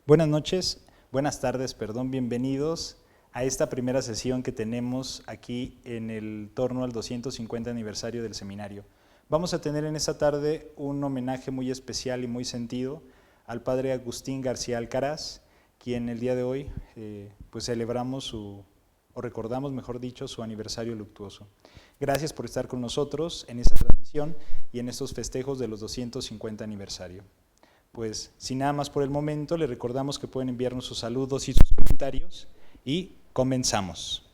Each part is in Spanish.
Buenas noches, buenas tardes, perdón, bienvenidos a esta primera sesión que tenemos aquí en el torno al 250 aniversario del seminario. Vamos a tener en esta tarde un homenaje muy especial y muy sentido al padre Agustín García Alcaraz, quien el día de hoy pues celebramos o recordamos, mejor dicho, su aniversario luctuoso. Gracias por estar con nosotros en esta transmisión y en estos festejos de los 250 aniversario. Pues sin nada más por el momento, les recordamos que pueden enviarnos sus saludos y sus comentarios y comenzamos.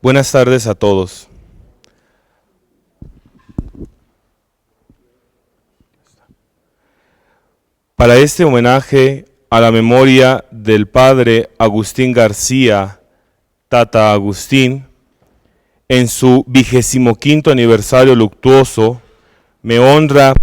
Buenas tardes a todos. Para este homenaje a la memoria del padre Agustín García, Tata Agustín, en su 25º aniversario luctuoso, me honra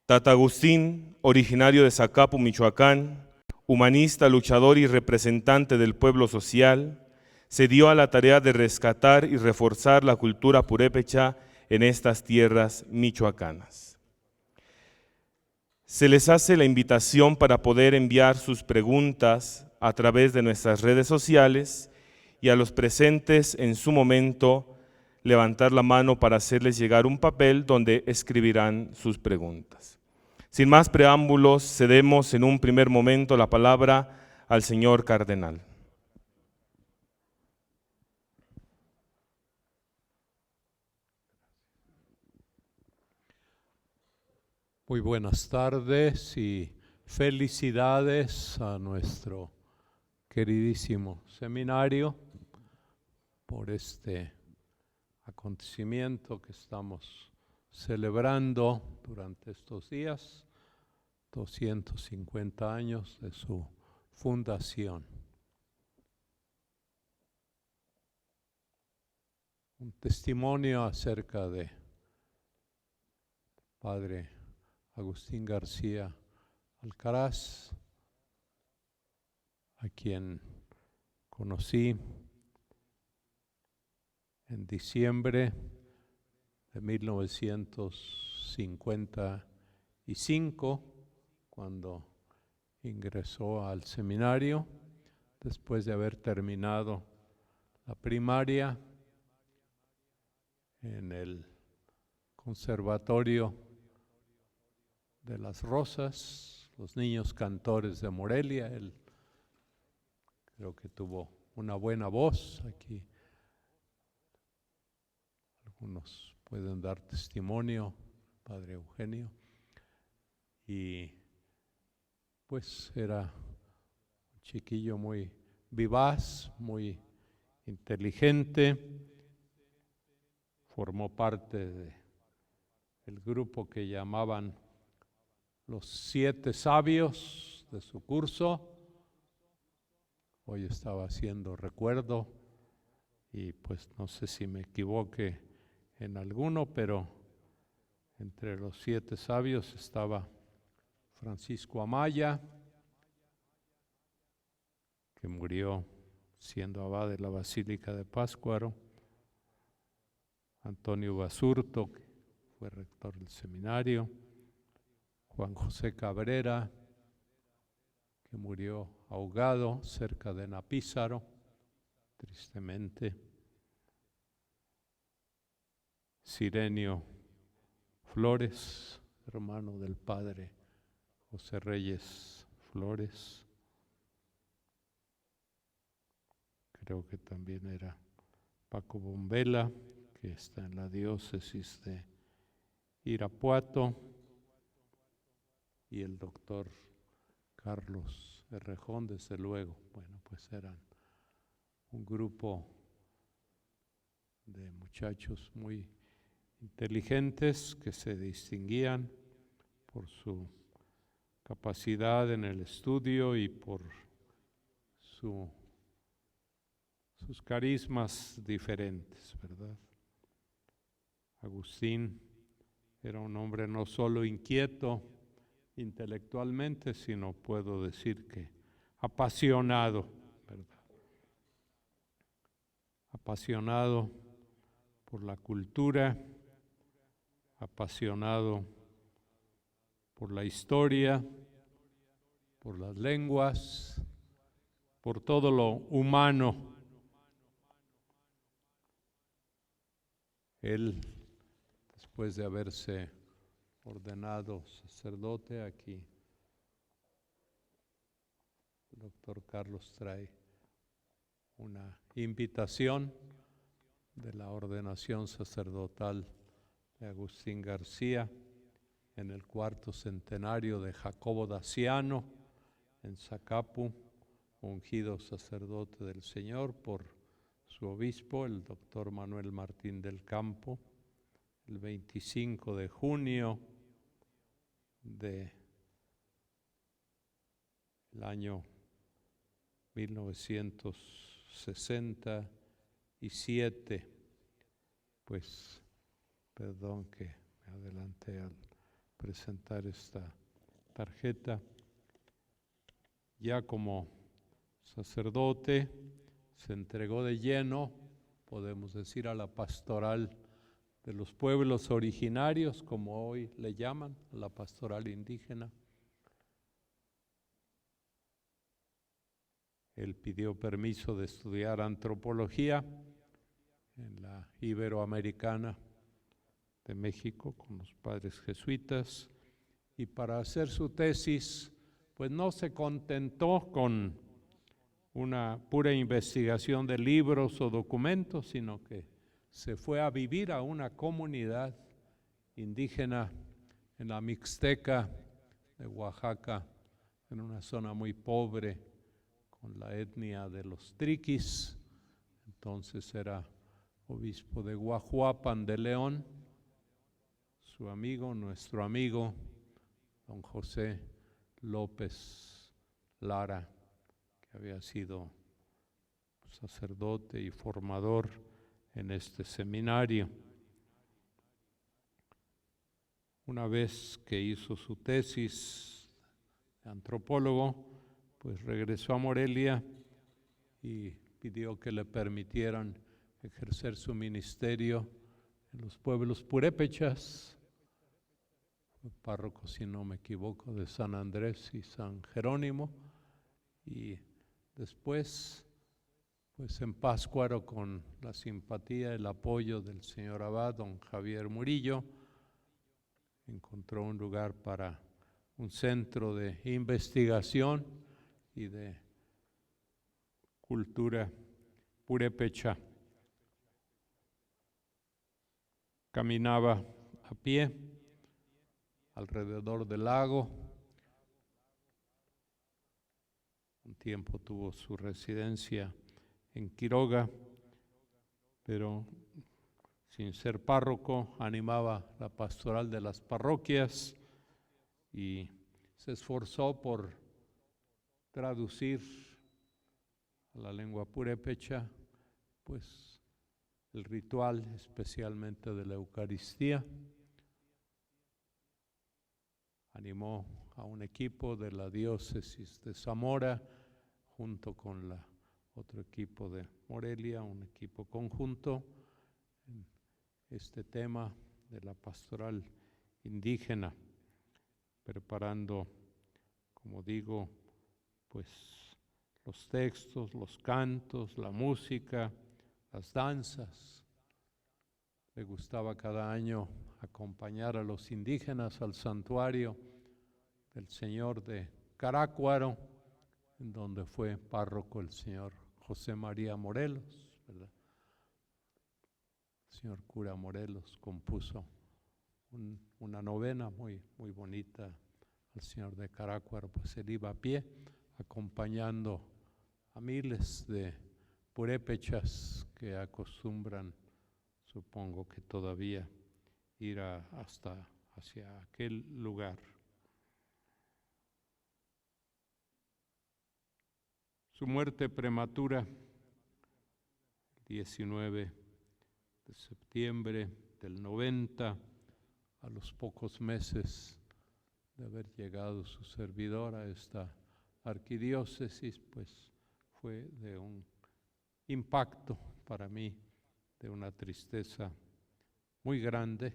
Tata Agustín, originario de Zacapu, Michoacán, humanista, luchador y representante del pueblo social, se dio a la tarea de rescatar y reforzar la cultura purépecha en estas tierras michoacanas. Se les hace la invitación para poder enviar sus preguntas a través de nuestras redes sociales y a los presentes en su momento levantar la mano para hacerles llegar un papel donde escribirán sus preguntas. Sin más preámbulos, cedemos en un primer momento la palabra al señor cardenal. Muy buenas tardes y felicidades a nuestro queridísimo seminario por este acontecimiento que estamos celebrando durante estos días, 250 años de su fundación. Un testimonio acerca de Padre Agustín García Alcaraz, a quien conocí en diciembre de 1955, cuando ingresó al seminario, después de haber terminado la primaria en el Conservatorio de las Rosas, los niños cantores de Morelia. Él creo que tuvo una buena voz. Aquí algunos pueden dar testimonio, Padre Eugenio. Y pues era un chiquillo muy vivaz, muy inteligente. Formó parte del grupo que llamaban los 7 sabios de su curso. Hoy estaba haciendo recuerdo y pues no sé si me equivoque en alguno, pero entre los 7 sabios estaba Francisco Amaya, que murió siendo abad de la Basílica de Pátzcuaro, Antonio Basurto, que fue rector del seminario, Juan José Cabrera, que murió ahogado cerca de Napízaro, tristemente, Sirenio Flores, hermano del padre José Reyes Flores, creo que también era Paco Bombela, que está en la diócesis de Irapuato, y el doctor Carlos Errejón, desde luego. Bueno, pues eran un grupo de muchachos muy inteligentes que se distinguían por su capacidad en el estudio y por sus carismas diferentes, ¿verdad? Agustín era un hombre no solo inquieto intelectualmente, sino puedo decir que apasionado, ¿verdad? Apasionado por la cultura, apasionado por la historia, por las lenguas, por todo lo humano. Él, después de haberse ordenado sacerdote, aquí el doctor Carlos trae una invitación de la ordenación sacerdotal de Agustín García en el 4º centenario de Jacobo Daciano en Zacapu, ungido sacerdote del Señor por su obispo, el doctor Manuel Martín del Campo, el 25 de junio del año 1967, pues perdón que me adelanté al presentar esta tarjeta. Ya como sacerdote se entregó de lleno, podemos decir, a la pastoral de los pueblos originarios, como hoy le llaman, la pastoral indígena. Él pidió permiso de estudiar antropología en la Iberoamericana de México con los padres jesuitas, y para hacer su tesis, pues no se contentó con una pura investigación de libros o documentos, sino que se fue a vivir a una comunidad indígena en la Mixteca de Oaxaca, en una zona muy pobre, con la etnia de los triquis. Entonces era obispo de Guajuapan de León, su amigo, nuestro amigo, don José López Lara, que había sido sacerdote y formador en este seminario. Una vez que hizo su tesis de antropólogo, pues regresó a Morelia y pidió que le permitieran ejercer su ministerio en los pueblos purépechas. Fue párroco, si no me equivoco, de San Andrés y San Jerónimo, y después, pues en Pátzcuaro, con la simpatía, el apoyo del señor abad, don Javier Murillo, encontró un lugar para un centro de investigación y de cultura purépecha. Caminaba a pie alrededor del lago. Un tiempo tuvo su residencia en Quiroga, pero sin ser párroco animaba la pastoral de las parroquias y se esforzó por traducir a la lengua purépecha pues el ritual, especialmente de la Eucaristía. Animó a un equipo de la diócesis de Zamora, junto con otro equipo de Morelia, un equipo conjunto, en este tema de la pastoral indígena, preparando, como digo, pues los textos, los cantos, la música, las danzas. Le gustaba cada año acompañar a los indígenas al santuario del Señor de Carácuaro, en donde fue párroco el señor José María Morelos, ¿verdad? El señor cura Morelos compuso una novena muy bonita al señor de Carácuaro, pues él iba a pie acompañando a miles de purépechas que acostumbran, supongo que todavía, ir hacia aquel lugar. Su muerte prematura, el 19 de septiembre del 90, a los pocos meses de haber llegado su servidor a esta arquidiócesis, pues fue de un impacto para mí, de una tristeza muy grande.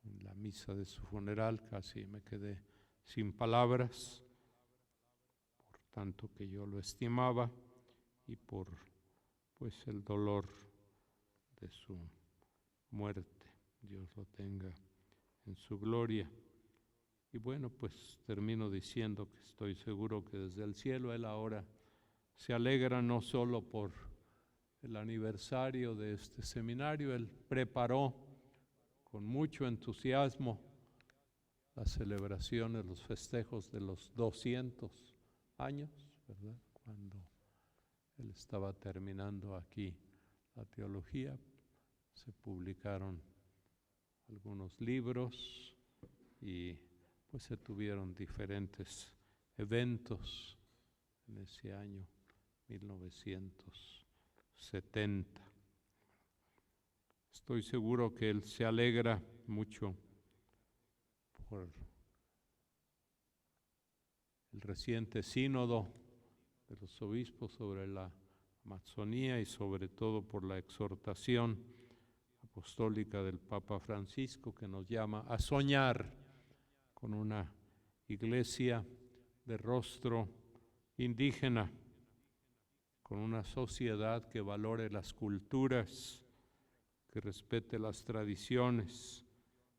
En la misa de su funeral casi me quedé sin palabras, por tanto que yo lo estimaba y por pues el dolor de su muerte. Dios lo tenga en su gloria. Y bueno, pues termino diciendo que estoy seguro que desde el cielo Él ahora se alegra no solo por el aniversario de este seminario. Él preparó con mucho entusiasmo las celebraciones, los festejos de los 200 años, ¿verdad? Cuando él estaba terminando aquí la teología, se publicaron algunos libros y pues se tuvieron diferentes eventos en ese año 1970. Estoy seguro que él se alegra mucho por el reciente sínodo de los obispos sobre la Amazonía y sobre todo por la exhortación apostólica del Papa Francisco, que nos llama a soñar con una iglesia de rostro indígena, con una sociedad que valore las culturas, que respete las tradiciones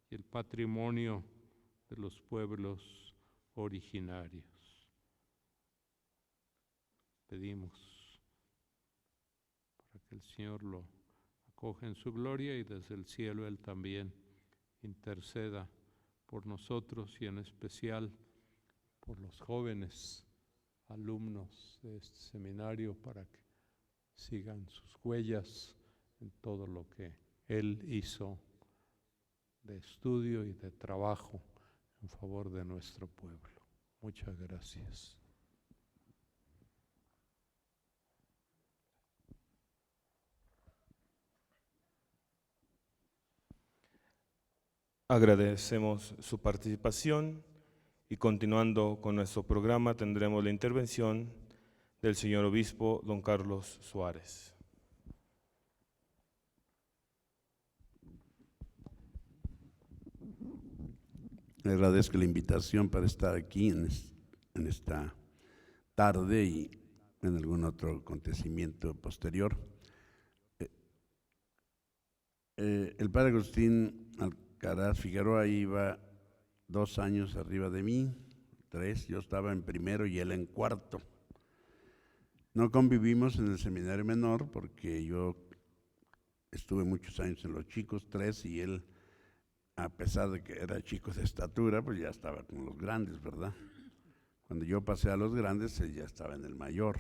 y el patrimonio de los pueblos originarios. Pedimos para que el Señor lo acoja en su gloria y desde el cielo Él también interceda por nosotros y en especial por los jóvenes alumnos de este seminario, para que sigan sus huellas en todo lo que Él hizo de estudio y de trabajo en favor de nuestro pueblo. Muchas gracias. Agradecemos su participación y continuando con nuestro programa tendremos la intervención del señor obispo don Carlos Suárez. Le agradezco la invitación para estar aquí en esta tarde y en algún otro acontecimiento posterior. El padre Agustín Alcaraz Figueroa iba 2 años arriba de mí, 3, yo estaba en primero y él en cuarto. No convivimos en el seminario menor porque yo estuve muchos años en los chicos, 3, y él, a pesar de que era chico de estatura, pues ya estaba con los grandes, ¿verdad? Cuando yo pasé a los grandes, él ya estaba en el mayor.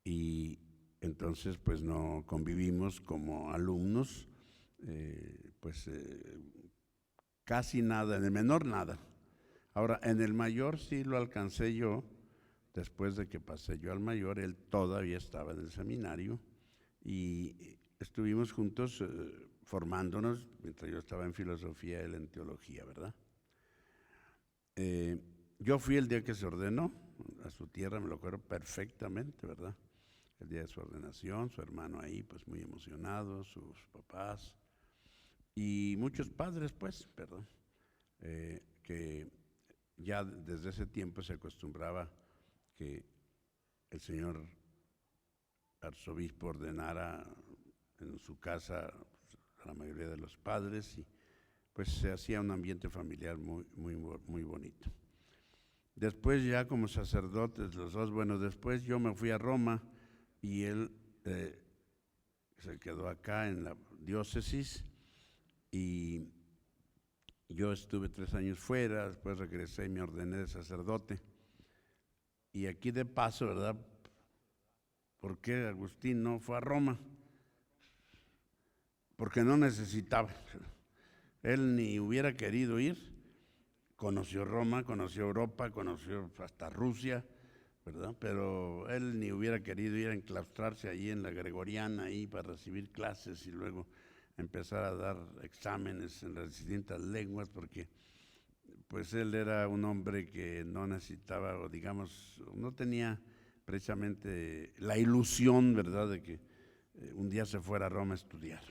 Y entonces, pues no convivimos como alumnos, casi nada, en el menor nada. Ahora, en el mayor sí lo alcancé yo, después de que pasé yo al mayor, él todavía estaba en el seminario y estuvimos juntos formándonos, mientras yo estaba en filosofía, él en teología, ¿verdad? Yo fui el día que se ordenó a su tierra, me lo acuerdo perfectamente, ¿verdad? El día de su ordenación, su hermano ahí, pues muy emocionado, sus papás y muchos padres, pues, ¿verdad? Que ya desde ese tiempo se acostumbraba que el señor arzobispo ordenara en su casa a la mayoría de los padres y pues se hacía un ambiente familiar muy bonito. Después ya como sacerdotes, los dos, bueno, después yo me fui a Roma y él se quedó acá en la diócesis y yo estuve 3 años fuera, después regresé y me ordené de sacerdote. Y aquí de paso, ¿verdad? ¿Por qué Agustín no fue a Roma? Porque no necesitaba. Él ni hubiera querido ir. Conoció Roma, conoció Europa, conoció hasta Rusia, ¿verdad? Pero él ni hubiera querido ir a enclaustrarse allí en la Gregoriana ahí para recibir clases y luego empezar a dar exámenes en las distintas lenguas, porque pues él era un hombre que no necesitaba, o digamos, no tenía precisamente la ilusión, ¿verdad?, de que un día se fuera a Roma a estudiar.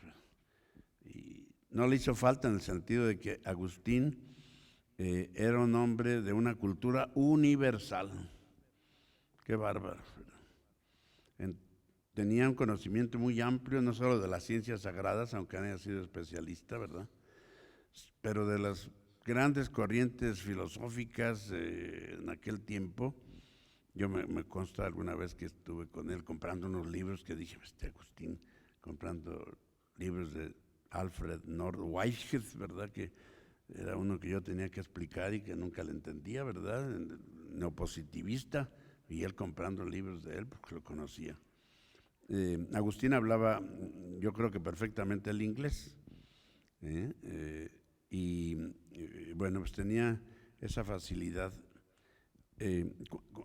Y no le hizo falta en el sentido de que Agustín era un hombre de una cultura universal. Qué bárbaro. Tenía un conocimiento muy amplio, no solo de las ciencias sagradas, aunque haya sido especialista, ¿verdad?, pero de las grandes corrientes filosóficas en aquel tiempo. Yo me consta alguna vez que estuve con él comprando unos libros que dije, Agustín, comprando libros de Alfred Nordweichert, ¿verdad?, que era uno que yo tenía que explicar y que nunca le entendía, ¿verdad?, neopositivista, y él comprando libros de él porque lo conocía. Agustín hablaba, yo creo que perfectamente el inglés, y bueno, pues tenía esa facilidad.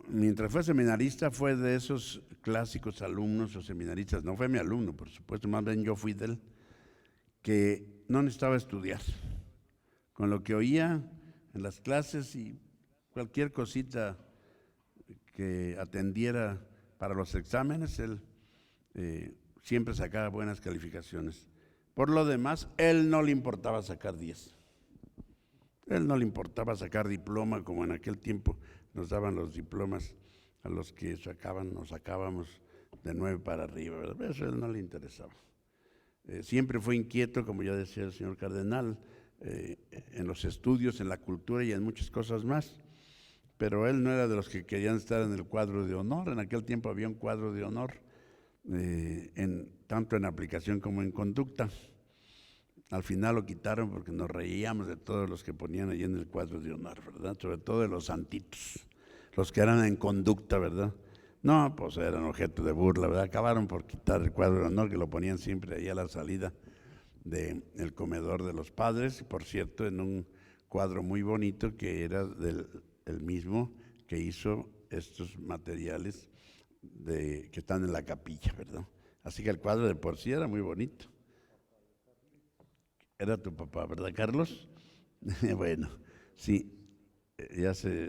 Mientras fue seminarista fue de esos clásicos alumnos o seminaristas, no fue mi alumno, por supuesto, más bien yo fui de él, que no necesitaba estudiar. Con lo que oía en las clases y cualquier cosita que atendiera para los exámenes, él siempre sacaba buenas calificaciones. Por lo demás, él no le importaba sacar 10. Él no le importaba sacar diploma, como en aquel tiempo nos daban los diplomas a los que nos sacábamos de 9 para arriba, ¿verdad? Eso a él no le interesaba. Siempre fue inquieto, como ya decía el señor cardenal, en los estudios, en la cultura y en muchas cosas más, pero él no era de los que querían estar en el cuadro de honor. En aquel tiempo había un cuadro de honor, tanto en aplicación como en conducta. Al final lo quitaron porque nos reíamos de todos los que ponían allí en el cuadro de honor, ¿verdad? Sobre todo de los santitos, los que eran en conducta, ¿verdad? No, pues eran objeto de burla, ¿verdad? Acabaron por quitar el cuadro de honor, que lo ponían siempre ahí a la salida del comedor de los padres, por cierto, en un cuadro muy bonito que era el mismo que hizo estos materiales que están en la capilla, ¿verdad? Así que el cuadro de por sí era muy bonito. Era tu papá, ¿verdad, Carlos? Bueno, sí,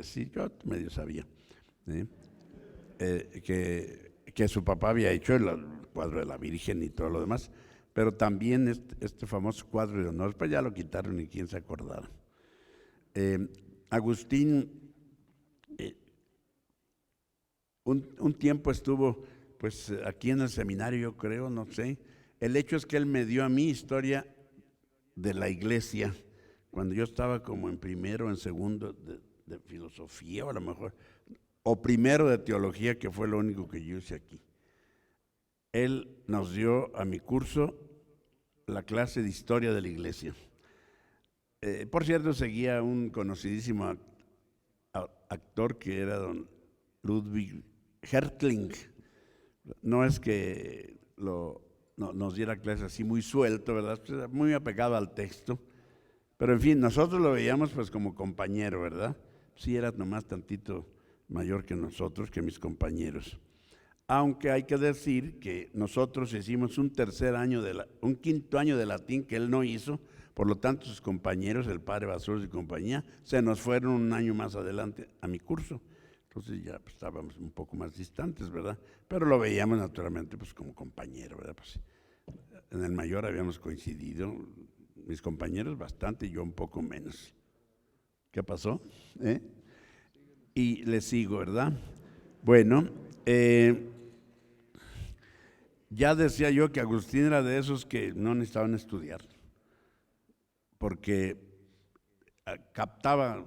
sí, yo medio sabía, que su papá había hecho el cuadro de la Virgen y todo lo demás, pero también este famoso cuadro de honor, pues ya lo quitaron y quién se acordara. Agustín un tiempo estuvo pues aquí en el seminario, yo creo, no sé. El hecho es que él me dio a mí historia de la iglesia cuando yo estaba como en primero, en segundo de filosofía, o a lo mejor, o primero de teología, que fue lo único que yo hice aquí. Él nos dio a mi curso la clase de historia de la iglesia. Por cierto, seguía un conocidísimo actor que era don Ludwig Hertling. No es que nos diera clases así muy suelto, ¿verdad? Muy apegado al texto. Pero en fin, nosotros lo veíamos pues como compañero, ¿verdad? Sí, era nomás tantito mayor que nosotros, que mis compañeros. Aunque hay que decir que nosotros hicimos un quinto año de latín que él no hizo, por lo tanto sus compañeros, el padre Basols y compañía, se nos fueron un año más adelante a mi curso. Entonces ya pues, estábamos un poco más distantes, ¿verdad? Pero lo veíamos naturalmente pues como compañero, ¿verdad? Pues, en el mayor habíamos coincidido, mis compañeros bastante, yo un poco menos. ¿Qué pasó? Y le sigo, ¿verdad? Bueno, ya decía yo que Agustín era de esos que no necesitaban estudiar, porque captaba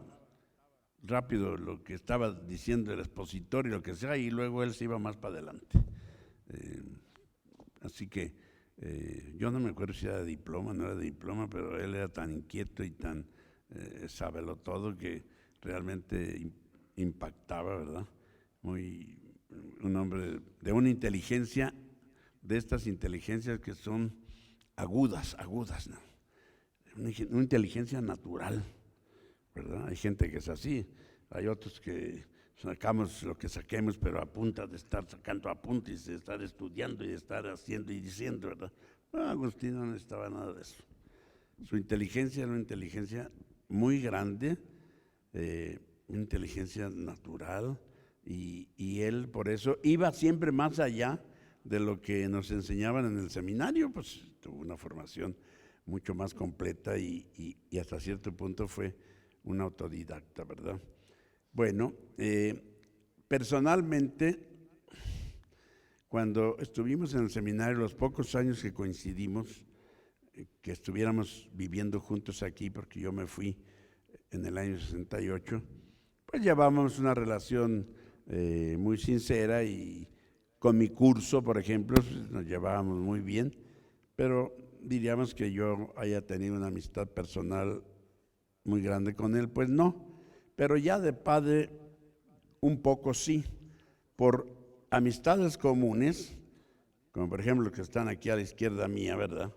rápido lo que estaba diciendo el expositor y lo que sea, y luego él se iba más para adelante. Así que yo no me acuerdo si era de diploma, no era de diploma, pero él era tan inquieto y tan sábelo todo que realmente impactaba, ¿verdad? Un hombre de una inteligencia, de estas inteligencias que son agudas, ¿no? Una inteligencia natural, ¿verdad? Hay gente que es así, hay otros que sacamos lo que saquemos, pero a punta de estar sacando apuntes, de estar estudiando y de estar haciendo y diciendo, ¿verdad? No, Agustín no necesitaba nada de eso. Su inteligencia era una inteligencia muy grande, una inteligencia natural, y él por eso iba siempre más allá de lo que nos enseñaban en el seminario, pues tuvo una formación mucho más completa y hasta cierto punto fue un autodidacta, ¿verdad? Bueno, personalmente, cuando estuvimos en el seminario, los pocos años que coincidimos, que estuviéramos viviendo juntos aquí, porque yo me fui en el año 68, pues llevábamos una relación muy sincera, y con mi curso, por ejemplo, nos llevábamos muy bien, pero diríamos que yo haya tenido una amistad personal muy grande con él, pues no, pero ya de padre un poco sí, por amistades comunes, como por ejemplo los que están aquí a la izquierda mía, ¿verdad?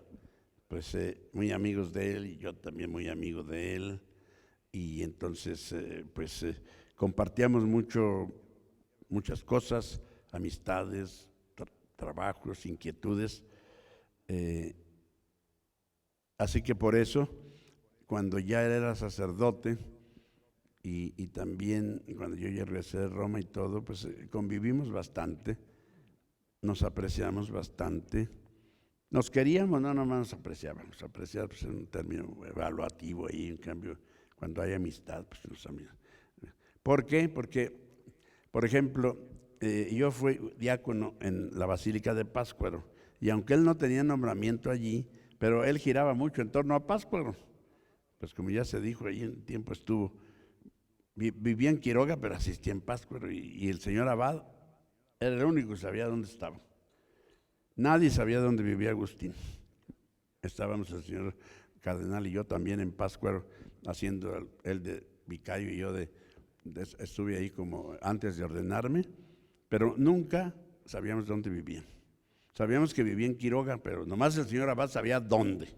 Pues muy amigos de él y yo también muy amigo de él, y entonces compartíamos muchas cosas, amistades, trabajos, inquietudes, así que por eso, cuando ya era sacerdote y también cuando yo ya regresé de Roma y todo, pues convivimos bastante, nos apreciamos bastante, nos queríamos, no nomás nos apreciábamos, apreciar pues, es un término evaluativo ahí, en cambio, cuando hay amistad, pues nos amigos. ¿Por qué? Porque, por ejemplo, yo fui diácono en la Basílica de Pátzcuaro, y aunque él no tenía nombramiento allí, pero él giraba mucho en torno a Pátzcuaro. Pues como ya se dijo, ahí en tiempo estuvo, vivía en Quiroga, pero asistía en Pátzcuaro, y el señor abad era el único que sabía dónde estaba. Nadie sabía dónde vivía Agustín. Estábamos el señor cardenal y yo también en Pátzcuaro, haciendo él de vicario y yo estuve ahí como antes de ordenarme, pero nunca sabíamos dónde vivía. Sabíamos que vivía en Quiroga, pero nomás el señor abad sabía dónde.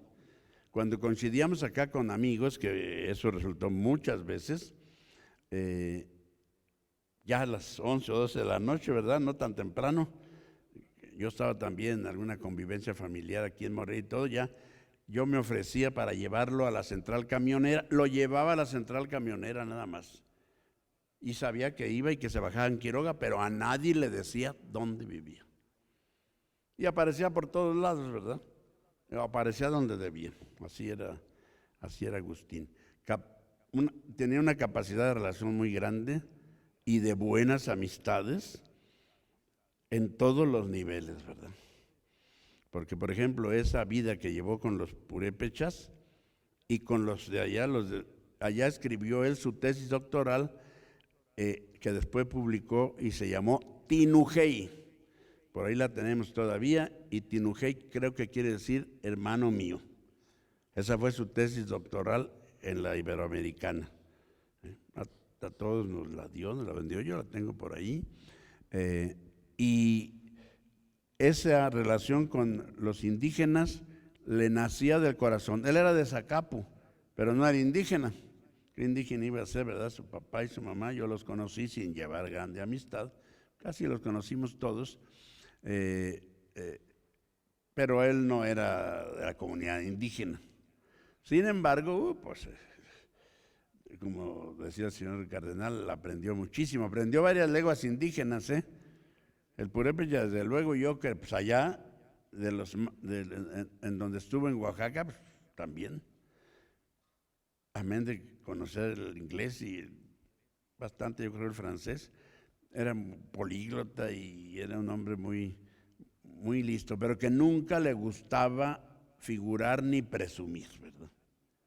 Cuando coincidíamos acá con amigos, que eso resultó muchas veces, ya a las 11 o 12 de la noche, ¿verdad? No tan temprano. Yo estaba también en alguna convivencia familiar aquí en Morelia y todo, ya yo me ofrecía para llevarlo a la central camionera, lo llevaba a la central camionera nada más. Y sabía que iba y que se bajaba en Quiroga, pero a nadie le decía dónde vivía. Y aparecía por todos lados, ¿verdad? Aparecía donde debía. Así era Agustín. Tenía una capacidad de relación muy grande y de buenas amistades en todos los niveles, ¿verdad? Porque, por ejemplo, esa vida que llevó con los purépechas y con los de allá, allá escribió él su tesis doctoral, que después publicó y se llamó Tinujei. Por ahí la tenemos todavía, y Tinujei creo que quiere decir hermano mío. Esa fue su tesis doctoral en la Iberoamericana. A todos nos la dio, nos la vendió, yo la tengo por ahí. Y esa relación con los indígenas le nacía del corazón. Él era de Zacapu, pero no era indígena. ¿Qué indígena iba a ser, verdad? Su papá y su mamá, yo los conocí sin llevar grande amistad, casi los conocimos todos, pero él no era de la comunidad indígena. Sin embargo, pues, como decía el señor cardenal, aprendió muchísimo, aprendió varias lenguas indígenas, El purépecha, desde luego, yo que pues allá, en donde estuve en Oaxaca, pues, también, amén de conocer el inglés y bastante, yo creo, el francés, era políglota y era un hombre muy, muy listo, pero que nunca le gustaba figurar ni presumir, ¿verdad?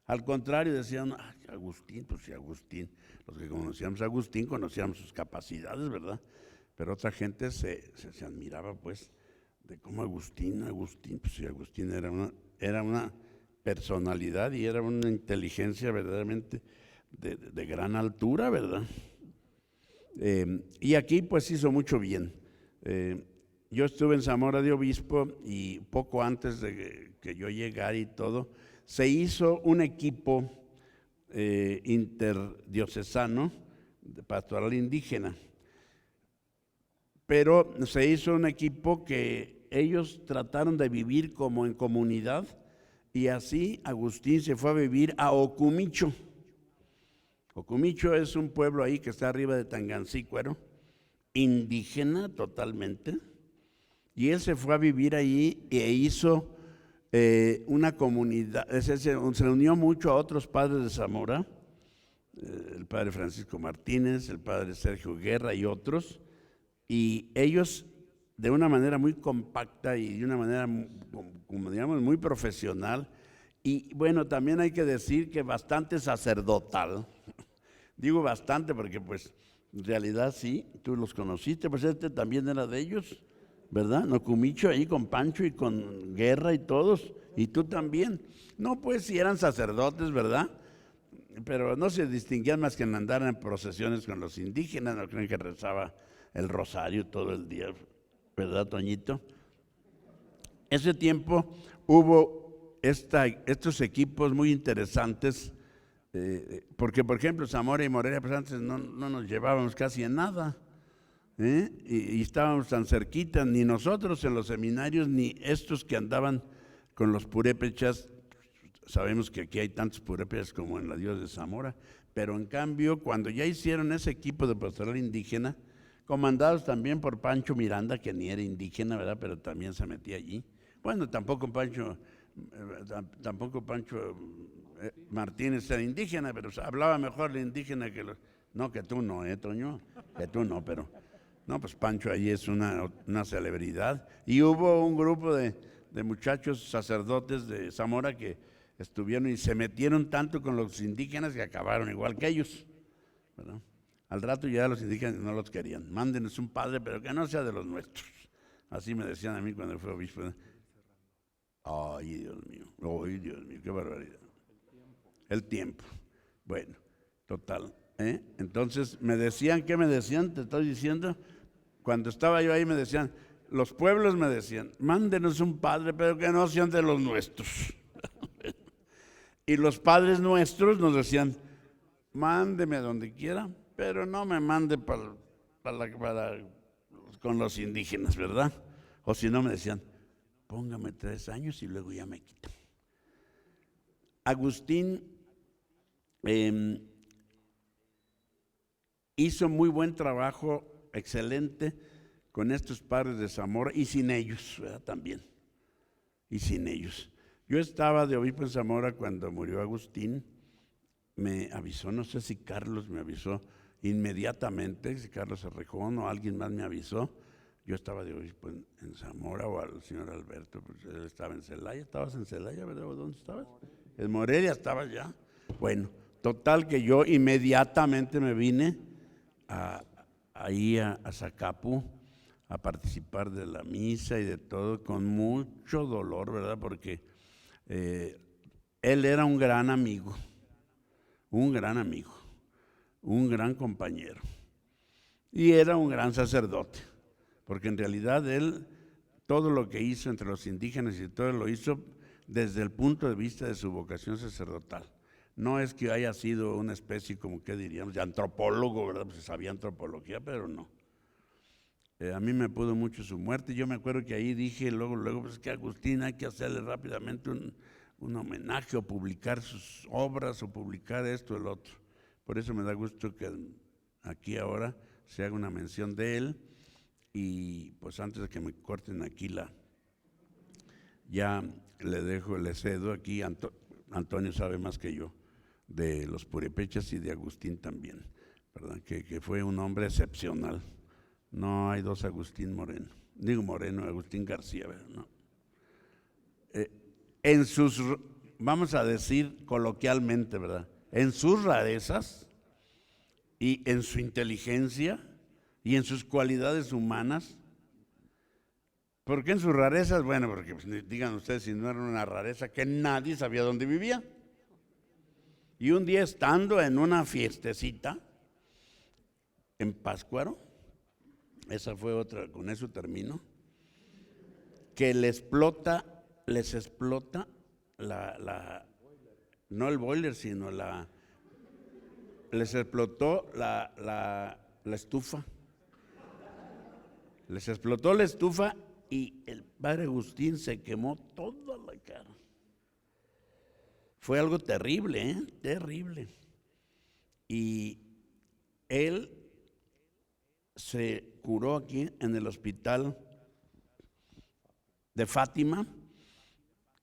Al contrario, decían, Agustín, pues sí, Agustín. Los que conocíamos a Agustín conocíamos sus capacidades, ¿verdad? Pero otra gente se admiraba, pues, de cómo Agustín, pues sí, Agustín era una personalidad y era una inteligencia verdaderamente de gran altura, ¿verdad? Y aquí, pues, hizo mucho bien. Yo estuve en Zamora de obispo y poco antes de que yo llegara y todo, se hizo un equipo interdiocesano de pastoral indígena, pero se hizo un equipo que ellos trataron de vivir como en comunidad y así Agustín se fue a vivir a Ocumicho. Ocumicho es un pueblo ahí que está arriba de Tangancícuaro, indígena totalmente, y él se fue a vivir allí e hizo una comunidad, se unió mucho a otros padres de Zamora, el padre Francisco Martínez, el padre Sergio Guerra y otros, y ellos de una manera muy compacta y de una manera, como digamos, muy profesional, y bueno, también hay que decir que bastante sacerdotal. Digo bastante porque pues en realidad sí, tú los conociste, pues este también era de ellos, ¿verdad? Nocumicho ahí con Pancho y con Guerra y todos, y tú también. No, pues sí eran sacerdotes, ¿verdad? Pero no se distinguían más que en andar en procesiones con los indígenas, no creen que rezaba el rosario todo el día, ¿verdad, Toñito? Ese tiempo hubo estos equipos muy interesantes, porque por ejemplo Zamora y Morelia, pues antes no nos llevábamos casi en nada. Y estábamos tan cerquita, ni nosotros en los seminarios, ni estos que andaban con los purépechas. Sabemos que aquí hay tantos purépechas como en la Dios de Zamora, pero en cambio, cuando ya hicieron ese equipo de pastoral indígena, comandados también por Pancho Miranda, que ni era indígena, ¿verdad? Pero también se metía allí. Bueno, tampoco Pancho Martínez era indígena, pero hablaba mejor el indígena que los... No, que tú no, Toño, que tú no, pero... No, pues Pancho allí es una celebridad. Y hubo un grupo de muchachos sacerdotes de Zamora que estuvieron y se metieron tanto con los indígenas que acabaron igual que ellos, ¿verdad? Al rato ya los indígenas no los querían. Mándenos un padre, pero que no sea de los nuestros. Así me decían a mí cuando fue obispo. Ay, Dios mío, qué barbaridad. El tiempo. Bueno, total. Entonces me decían, ¿qué me decían? Te estoy diciendo, cuando estaba yo ahí me decían, los pueblos me decían, mándenos un padre, pero que no sean de los nuestros. Y los padres nuestros nos decían, mándeme donde quiera, pero no me mande con los indígenas, ¿verdad? O si no me decían, póngame 3 años y luego ya me quito. Agustín hizo muy buen trabajo, excelente, con estos padres de Zamora y sin ellos, ¿verdad? También, y sin ellos. Yo estaba de obispo en Zamora cuando murió Agustín, me avisó, no sé si Carlos me avisó inmediatamente, si Carlos Arrejón o alguien más me avisó. Yo estaba de obispo en Zamora, o al señor Alberto, pues él estaba en Celaya. ¿Estabas en Celaya, verdad? ¿Dónde estabas? En Morelia estabas ya. Bueno, total que yo inmediatamente me vine ahí a Zacapu a participar de la misa y de todo, con mucho dolor, ¿verdad? Porque él era un gran amigo, un gran compañero, y era un gran sacerdote, porque en realidad él, todo lo que hizo entre los indígenas y todo lo hizo desde el punto de vista de su vocación sacerdotal. No es que haya sido una especie, como que diríamos, de antropólogo, ¿verdad? Pues sabía antropología, pero no. A mí me pudo mucho su muerte. Yo me acuerdo que ahí dije, luego, pues que a Agustín hay que hacerle rápidamente un homenaje o publicar sus obras o publicar esto o el otro. Por eso me da gusto que aquí ahora se haga una mención de él. Y pues antes de que me corten aquí ya le cedo aquí, Antonio sabe más que yo, de los purépechas y de Agustín también, ¿verdad? Que fue un hombre excepcional. No hay dos Agustín Moreno, digo Moreno, Agustín García, ¿verdad? No. En sus, vamos a decir coloquialmente, ¿verdad? En sus rarezas y en su inteligencia y en sus cualidades humanas. ¿Por qué en sus rarezas? Bueno, porque pues, digan ustedes si no era una rareza que nadie sabía dónde vivía. Y un día estando en una fiestecita en Pátzcuaro, esa fue otra, con eso termino, que les explota no el boiler, sino les explotó la estufa. Les explotó la estufa y el padre Agustín se quemó toda la cara. Fue algo terrible, terrible. Y él se curó aquí en el hospital de Fátima.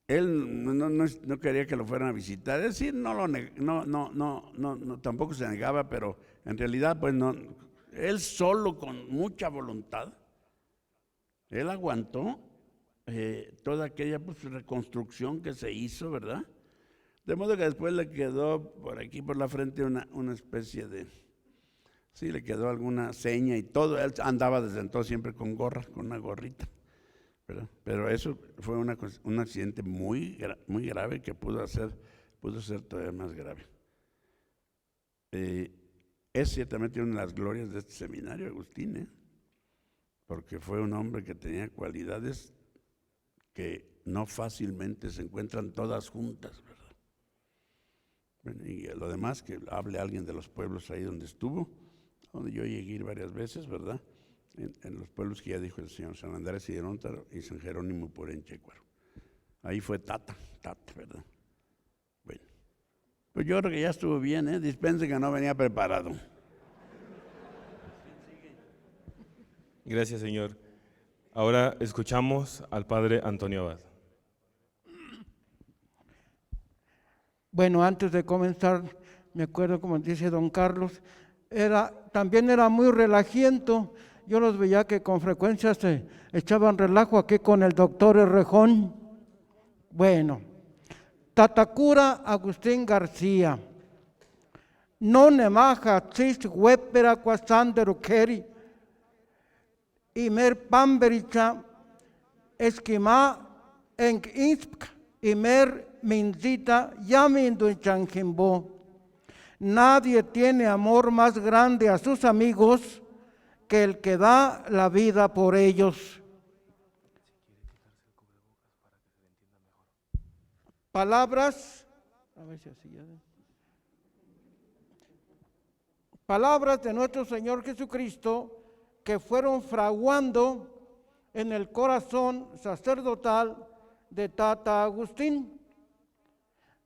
Él no quería que lo fueran a visitar, es decir, tampoco se negaba, pero en realidad pues no, él solo con mucha voluntad, él aguantó toda aquella pues, reconstrucción que se hizo, ¿verdad? De modo que después le quedó por aquí por la frente una especie de, sí, le quedó alguna seña y todo. Él andaba desde entonces siempre con gorra, con una gorrita, ¿verdad? Pero eso fue un accidente muy grave que pudo ser todavía más grave. Es ciertamente una de las glorias de este seminario, Agustín, porque fue un hombre que tenía cualidades que no fácilmente se encuentran todas juntas, ¿verdad? Bueno, y lo demás, que hable alguien de los pueblos ahí donde estuvo, donde yo llegué a ir varias veces, ¿verdad? En los pueblos que ya dijo el señor, San Andrés y Deróntaro y San Jerónimo Purenchecuaro. Ahí fue Tata, ¿verdad? Bueno, pues yo creo que ya estuvo bien, dispense que no venía preparado. Gracias, señor. Ahora escuchamos al padre Antonio Abad. Bueno, antes de comenzar, me acuerdo, como dice don Carlos, también era muy relajiento. Yo los veía que con frecuencia se echaban relajo aquí con el doctor Errejón. Bueno, Tatacura Agustín García, no nemaja tzis huepera cuasanderu keri, imer pambericha esquima en inspk, imer minzita yamindu chanjimbo. Nadie tiene amor más grande a sus amigos que el que da la vida por ellos. Palabras, a ver si así ya. Palabras de nuestro Señor Jesucristo que fueron fraguando en el corazón sacerdotal de Tata Agustín.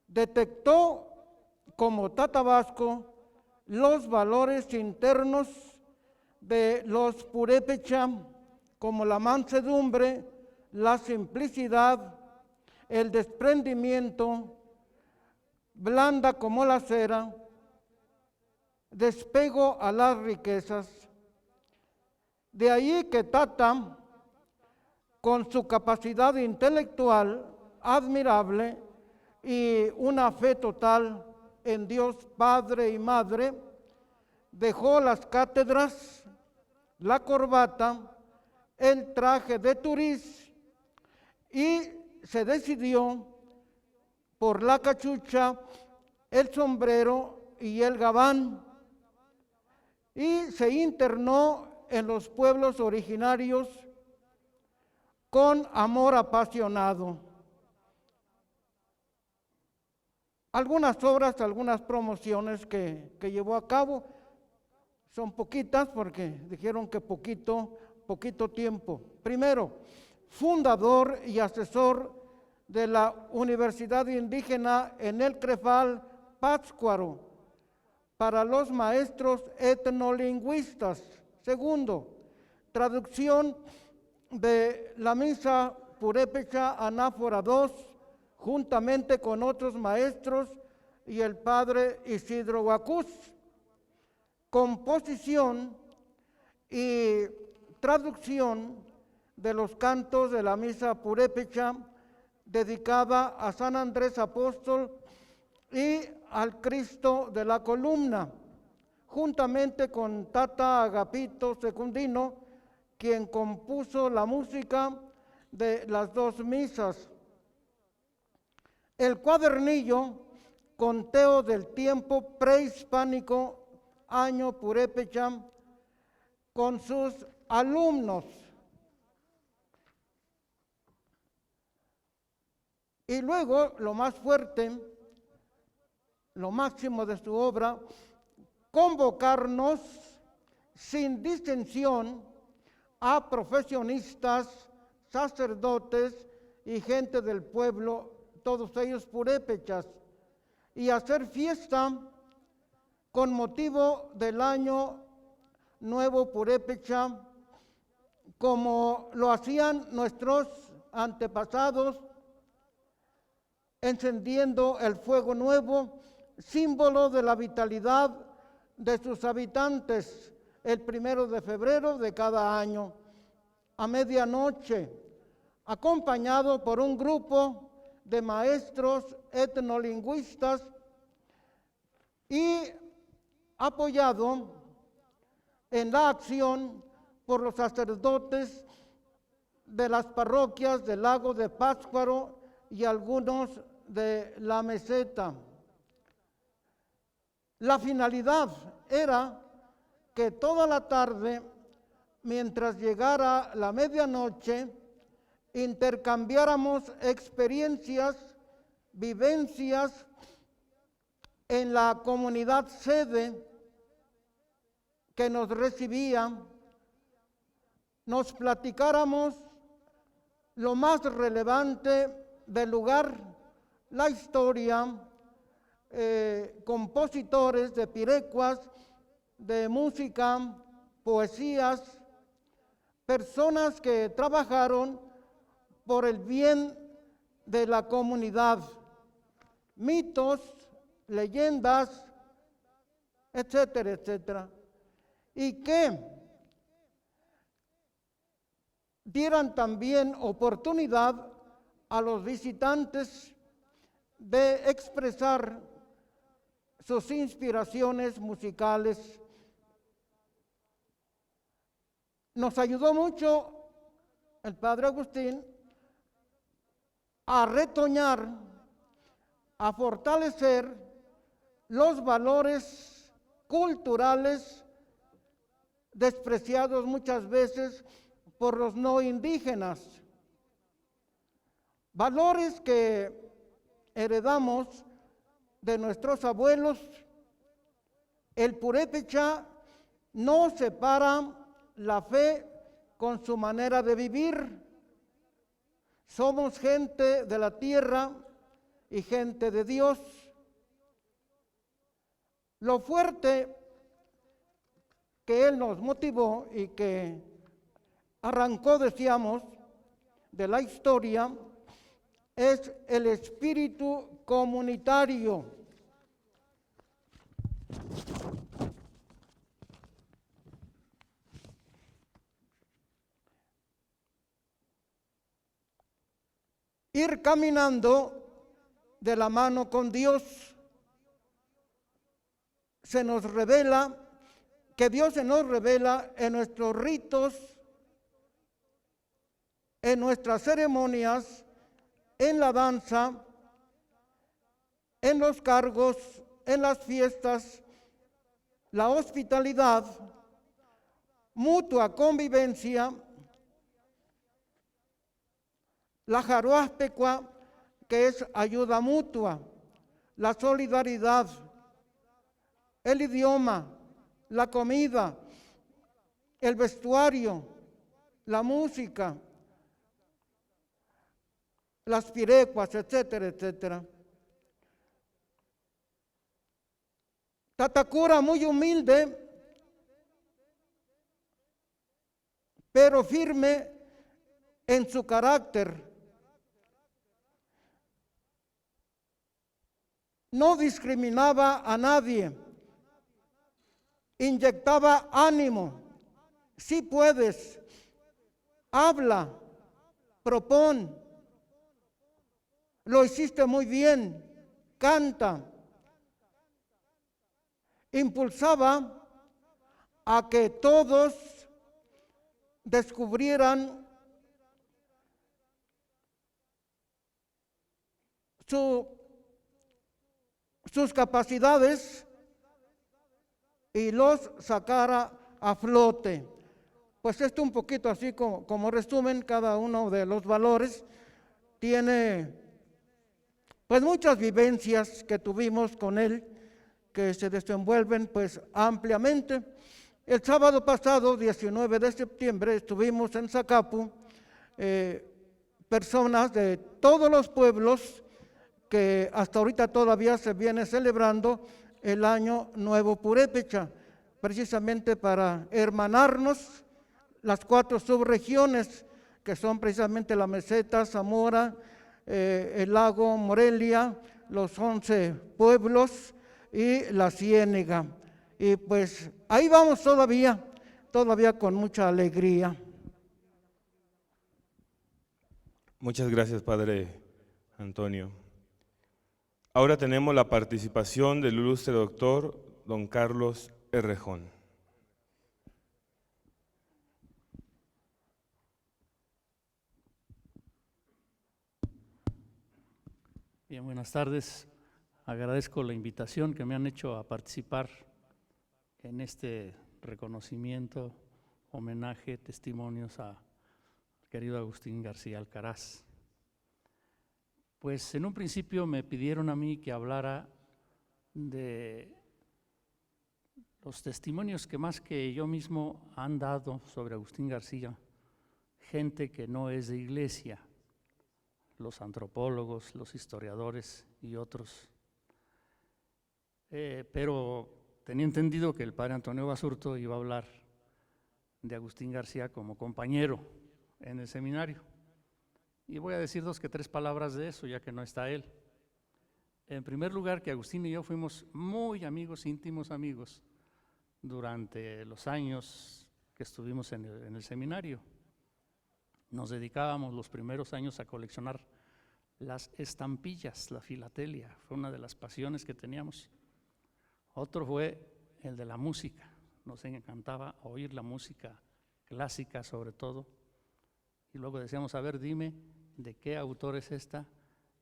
Detectó como Tata Vasco los valores internos de los purépecha, como la mansedumbre, la simplicidad, el desprendimiento, blanda como la cera, despego a las riquezas. De ahí que Tata, con su capacidad intelectual admirable y una fe total en Dios Padre y Madre, dejó las cátedras, la corbata, el traje de turís y se decidió por la cachucha, el sombrero y el gabán, y se internó en los pueblos originarios con amor apasionado. Algunas obras, algunas promociones que llevó a cabo, son poquitas porque dijeron que poquito poquito tiempo. Primero, fundador y asesor de la Universidad Indígena en el Crefal, Pátzcuaro, para los maestros etnolingüistas. Segundo, traducción de la misa purépecha Anáfora 2, juntamente con otros maestros y el padre Isidro Huacuz. Composición y traducción de los cantos de la misa purépecha dedicada a San Andrés Apóstol y al Cristo de la Columna, juntamente con Tata Agapito Secundino, quien compuso la música de las dos misas. El cuadernillo, conteo del tiempo prehispánico, año purépecha, con sus alumnos. Y luego, lo más fuerte, lo máximo de su obra, convocarnos sin disensión a profesionistas, sacerdotes y gente del pueblo, todos ellos purépechas, y hacer fiesta con motivo del año nuevo purépecha, como lo hacían nuestros antepasados, encendiendo el fuego nuevo, símbolo de la vitalidad de sus habitantes, el 1 de febrero de cada año, a medianoche, acompañado por un grupo de maestros etnolingüistas y apoyado en la acción por los sacerdotes de las parroquias del Lago de Pátzcuaro y algunos de la meseta. La finalidad era que toda la tarde, mientras llegara la medianoche, intercambiáramos experiencias, vivencias en la comunidad sede que nos recibía, nos platicáramos lo más relevante del lugar, la historia, compositores de pirecuas, de música, poesías, personas que trabajaron por el bien de la comunidad, mitos, leyendas, etcétera, etcétera, y que dieran también oportunidad a los visitantes de expresar sus inspiraciones musicales. Nos ayudó mucho el padre Agustín a retoñar, a fortalecer los valores culturales despreciados muchas veces por los no indígenas. Valores que heredamos de nuestros abuelos. El purépecha no separa la fe con su manera de vivir. Somos gente de la tierra y gente de Dios. Lo fuerte que Él nos motivó y que arrancó, decíamos, de la historia, es el espíritu comunitario. Ir caminando de la mano con Dios. Se nos revela, que Dios se nos revela en nuestros ritos, en nuestras ceremonias, en la danza, en los cargos, en las fiestas, la hospitalidad, mutua convivencia, la jaruáspecua, que es ayuda mutua, la solidaridad, el idioma, la comida, el vestuario, la música, las pirecuas, etcétera, etcétera. Tatacura muy humilde, pero firme en su carácter. No discriminaba a nadie, inyectaba ánimo. Sí puedes, habla, propón. Lo hiciste muy bien, canta. Impulsaba a que todos descubrieran sus capacidades y los sacara a flote. Pues esto un poquito así como resumen, cada uno de los valores tiene pues muchas vivencias que tuvimos con él, que se desenvuelven pues ampliamente. El sábado pasado, 19 de septiembre, estuvimos en Zacapu, personas de todos los pueblos que hasta ahorita todavía se viene celebrando el Año Nuevo Purépecha, precisamente para hermanarnos las 4 subregiones, que son precisamente la Meseta, Zamora, el lago Morelia, los 11 pueblos y la Ciénega. Y pues ahí vamos todavía con mucha alegría. Muchas gracias, Padre Antonio. Ahora tenemos la participación del ilustre doctor don Carlos Errejón. Bien, buenas tardes. Agradezco la invitación que me han hecho a participar en este reconocimiento, homenaje, testimonios a querido Agustín García Alcaraz. Pues en un principio me pidieron a mí que hablara de los testimonios que más que yo mismo han dado sobre Agustín García, gente que no es de iglesia, los antropólogos, los historiadores y otros. Pero tenía entendido que el padre Antonio Basurto iba a hablar de Agustín García como compañero en el seminario. Y voy a decir 2 que 3 palabras de eso, ya que no está él. En primer lugar, que Agustín y yo fuimos muy amigos, íntimos amigos, durante los años que estuvimos en el seminario. Nos dedicábamos los primeros años a coleccionar las estampillas, la filatelia, fue una de las pasiones que teníamos. Otro fue el de la música, nos encantaba oír la música clásica sobre todo. Y luego decíamos, a ver, dime, ¿de qué autor es esta?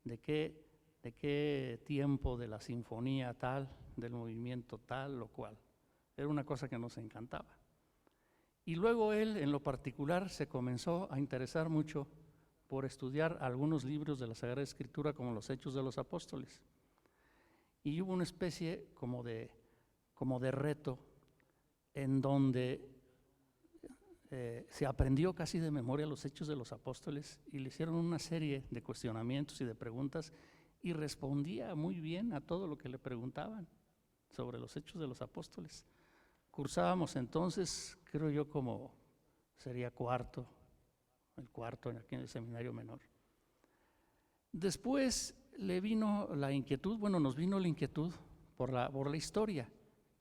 ¿De qué tiempo de la sinfonía tal, del movimiento tal o cual? Era una cosa que nos encantaba. Y luego él, en lo particular, se comenzó a interesar mucho por estudiar algunos libros de la Sagrada Escritura, como los Hechos de los Apóstoles. Y hubo una especie como de reto en donde se aprendió casi de memoria los Hechos de los Apóstoles y le hicieron una serie de cuestionamientos y de preguntas y respondía muy bien a todo lo que le preguntaban sobre los Hechos de los Apóstoles. Cursábamos entonces, creo yo, como sería el cuarto aquí en el seminario menor. Después le vino la inquietud, nos vino la inquietud por la historia,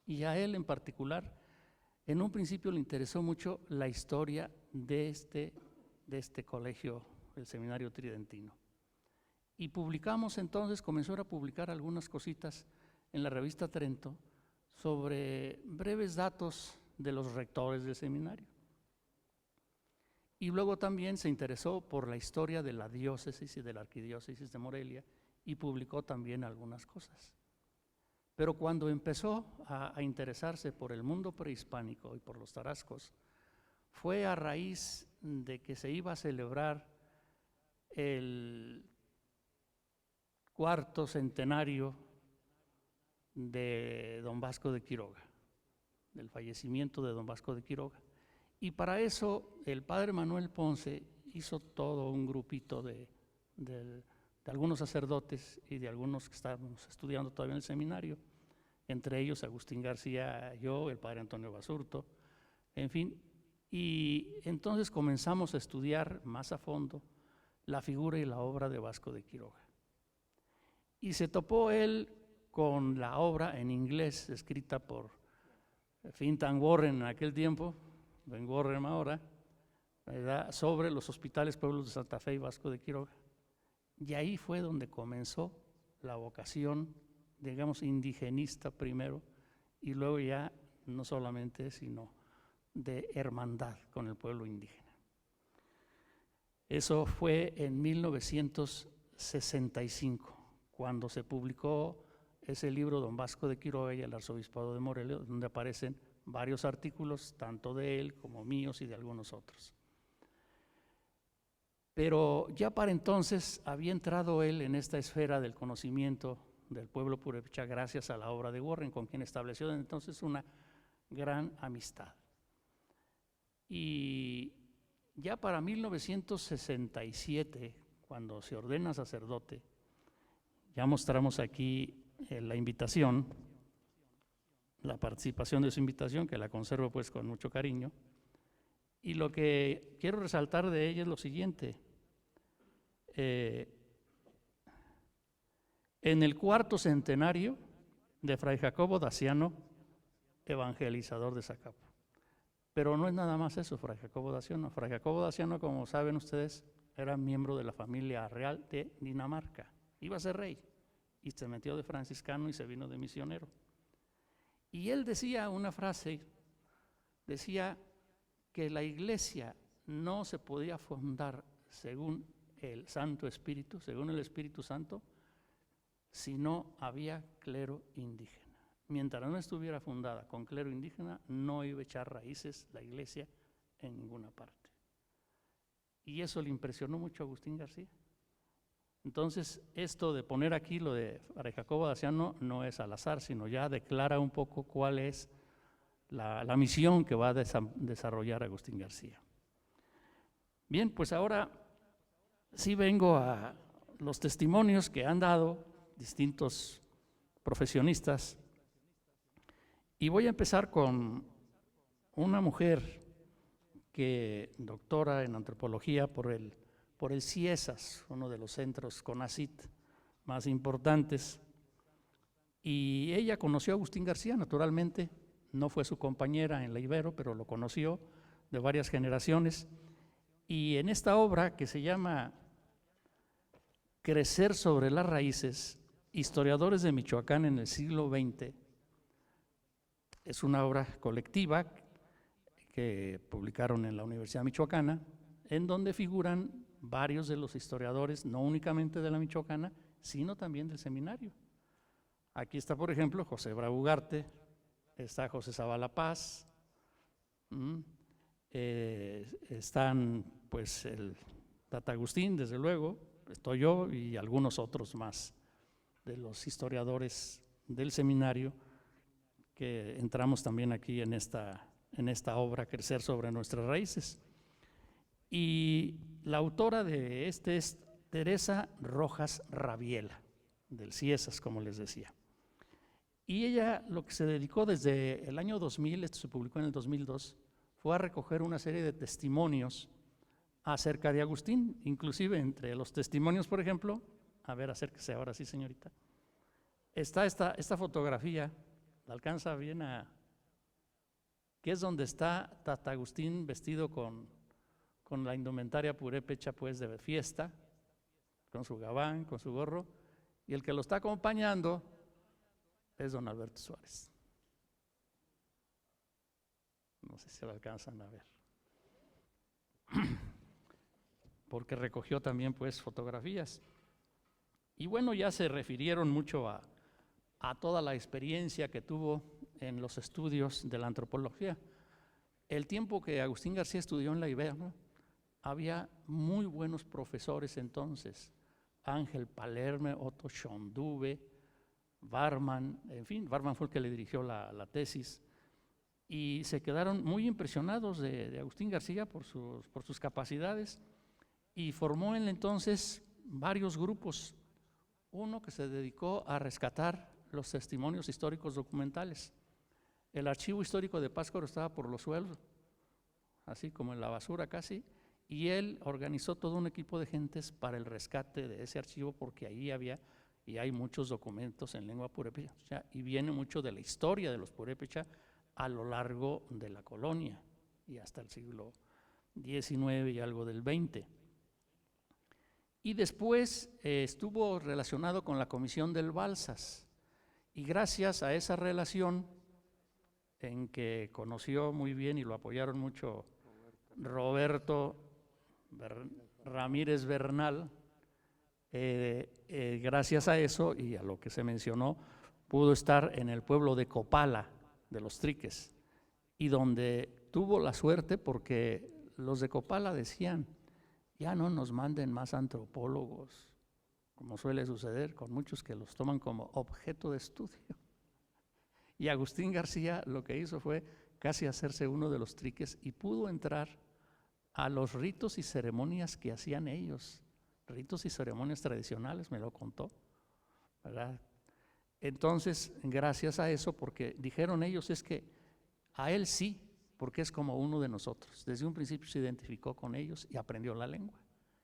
y a él en particular. En un principio le interesó mucho la historia de este colegio, el Seminario Tridentino. Y comenzó a publicar algunas cositas en la revista Trento sobre breves datos de los rectores del seminario. Y luego también se interesó por la historia de la diócesis y de la arquidiócesis de Morelia y publicó también algunas cosas. Pero cuando empezó a interesarse por el mundo prehispánico y por los tarascos, fue a raíz de que se iba a celebrar el 4º centenario de don Vasco de Quiroga, del fallecimiento de don Vasco de Quiroga. Y para eso el padre Manuel Ponce hizo todo un grupito de algunos sacerdotes y de algunos que estábamos estudiando todavía en el seminario, entre ellos Agustín García, yo, el padre Antonio Basurto, en fin. Y entonces comenzamos a estudiar más a fondo la figura y la obra de Vasco de Quiroga. Y se topó él con la obra en inglés escrita por Fintan Warren en aquel tiempo, Ben Warren ahora, ¿verdad?, sobre los hospitales pueblos de Santa Fe y Vasco de Quiroga. Y ahí fue donde comenzó la vocación, digamos, indigenista primero, y luego ya no solamente, sino de hermandad con el pueblo indígena. Eso fue en 1965, cuando se publicó ese libro Don Vasco de Quiroga y el Arzobispado de Morelia, donde aparecen varios artículos, tanto de él como míos y de algunos otros. Pero ya para entonces había entrado él en esta esfera del conocimiento del pueblo purépecha gracias a la obra de Warren, con quien estableció desde entonces una gran amistad. Y ya para 1967, cuando se ordena sacerdote, ya mostramos aquí la invitación, la participación de su invitación, que la conservo pues con mucho cariño. Y lo que quiero resaltar de ella es lo siguiente. En el 4º centenario de Fray Jacobo Daciano, evangelizador de Zacapo. Pero no es nada más eso, Fray Jacobo Daciano. Fray Jacobo Daciano, como saben ustedes, era miembro de la familia real de Dinamarca. Iba a ser rey y se metió de franciscano y se vino de misionero. Y él decía una frase, decía que la iglesia no se podía fundar según el Santo Espíritu, según el Espíritu Santo, si no había clero indígena. Mientras no estuviera fundada con clero indígena, no iba a echar raíces la iglesia en ninguna parte. Y eso le impresionó mucho a Agustín García. Entonces, esto de poner aquí lo de Fray Jacobo Daciano no es al azar, sino ya declara un poco cuál es la misión que va a desarrollar Agustín García. Bien, pues ahora sí vengo a los testimonios que han dado distintos profesionistas y voy a empezar con una mujer que doctora en antropología por el CIESAS, uno de los centros CONACYT más importantes, y ella conoció a Agustín García, naturalmente, no fue su compañera en la Ibero, pero lo conoció de varias generaciones, y en esta obra que se llama Crecer sobre las raíces, historiadores de Michoacán en el siglo XX, es una obra colectiva que publicaron en la Universidad Michoacana, en donde figuran varios de los historiadores, no únicamente de la Michoacana, sino también del seminario. Aquí está, por ejemplo, José Bravo Ugarte, está José Zavala Paz, están pues el Tata Agustín, desde luego, estoy yo y algunos otros más de los historiadores del seminario que entramos también aquí en esta obra, Crecer sobre nuestras raíces. Y la autora de este es Teresa Rojas Rabiela, del CIESAS, como les decía. Y ella lo que se dedicó desde el año 2000, esto se publicó en el 2002, fue a recoger una serie de testimonios acerca de Agustín, inclusive entre los testimonios, por ejemplo, a ver, acérquese ahora sí, señorita, está esta fotografía, ¿la alcanza bien que es donde está Tata Agustín vestido con la indumentaria purépecha pues de fiesta, con su gabán, con su gorro, y el que lo está acompañando es don Alberto Suárez. No sé si lo alcanzan a ver. Porque recogió también pues fotografías. Y bueno, ya se refirieron mucho a toda la experiencia que tuvo en los estudios de la antropología. El tiempo que Agustín García estudió en la Ibero, había muy buenos profesores entonces, Ángel Palerme, Otto Schonduve, Barman, en fin, Barman fue el que le dirigió la tesis, y se quedaron muy impresionados de Agustín García por sus capacidades, y formó en el entonces varios grupos. Uno que se dedicó a rescatar los testimonios históricos documentales. El archivo histórico de Pátzcuaro estaba por los suelos, así como en la basura casi, y él organizó todo un equipo de gentes para el rescate de ese archivo, porque ahí había y hay muchos documentos en lengua purépecha, y viene mucho de la historia de los purépecha a lo largo de la colonia y hasta el siglo XIX y algo del XX. Y después estuvo relacionado con la Comisión del Balsas, y gracias a esa relación en que conoció muy bien y lo apoyaron mucho Roberto Ramírez Bernal, gracias a eso y a lo que se mencionó, pudo estar en el pueblo de Copala, de los Triques, y donde tuvo la suerte porque los de Copala decían: ya no nos manden más antropólogos, como suele suceder con muchos que los toman como objeto de estudio. Y Agustín García lo que hizo fue casi hacerse uno de los Triques y pudo entrar a los ritos y ceremonias que hacían ellos, ritos y ceremonias tradicionales, me lo contó, ¿verdad? Entonces, gracias a eso, porque dijeron ellos, es que a él sí, porque es como uno de nosotros. Desde un principio se identificó con ellos y aprendió la lengua,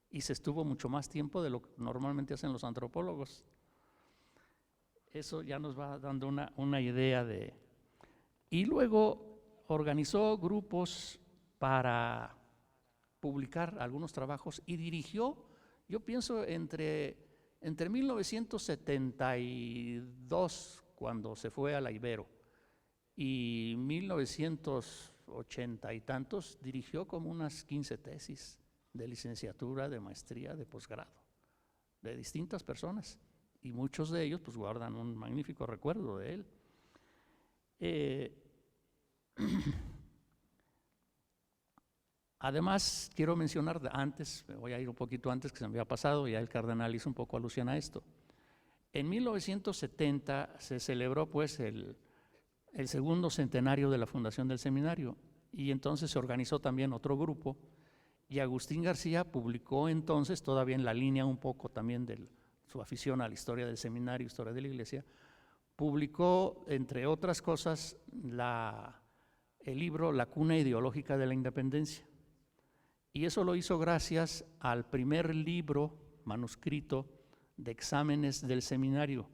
y se estuvo mucho más tiempo de lo que normalmente hacen los antropólogos. Eso ya nos va dando una idea de… Y luego organizó grupos para publicar algunos trabajos y dirigió, yo pienso entre 1972, cuando se fue a la Ibero, y 1980 y tantos, dirigió como unas 15 tesis de licenciatura, de maestría, de posgrado, de distintas personas, y muchos de ellos pues guardan un magnífico recuerdo de él. Además, quiero mencionar antes, me voy a ir un poquito antes, que se me había pasado, ya el cardenal hizo un poco alusión a esto. En 1970 se celebró pues el segundo centenario de la fundación del seminario, y entonces se organizó también otro grupo, y Agustín García publicó entonces, todavía en la línea un poco también de su afición a la historia del seminario, historia de la iglesia, publicó, entre otras cosas, el libro La cuna ideológica de la independencia. Y eso lo hizo gracias al primer libro manuscrito de exámenes del seminario,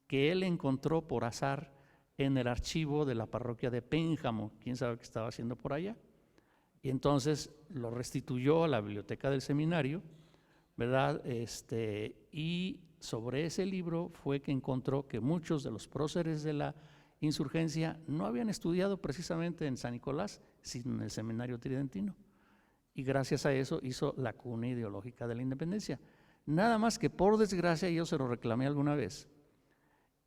que él encontró por azar en el archivo de la parroquia de Pénjamo. ¿Quién sabe qué estaba haciendo por allá? Y entonces lo restituyó a la biblioteca del seminario, ¿verdad? Y sobre ese libro fue que encontró que muchos de los próceres de la insurgencia no habían estudiado precisamente en San Nicolás, sino en el seminario tridentino. Y gracias a eso hizo la cuna ideológica de la independencia. Nada más que, por desgracia, y yo se lo reclamé alguna vez,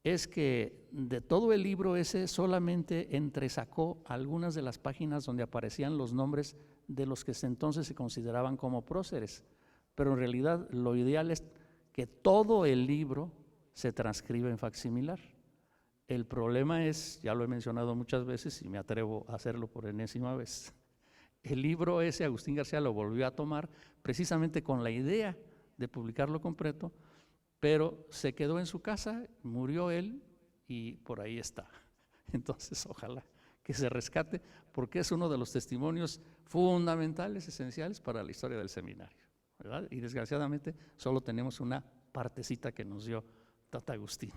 es que de todo el libro ese solamente entresacó algunas de las páginas donde aparecían los nombres de los que entonces se consideraban como próceres, pero en realidad lo ideal es que todo el libro se transcriba en facsimilar. El problema es, ya lo he mencionado muchas veces y me atrevo a hacerlo por enésima vez, el libro ese Agustín García lo volvió a tomar precisamente con la idea de publicarlo completo, pero se quedó en su casa, murió él y por ahí está. Entonces, ojalá que se rescate, porque es uno de los testimonios fundamentales, esenciales para la historia del seminario, ¿verdad? Y desgraciadamente solo tenemos una partecita que nos dio Tata Agustín.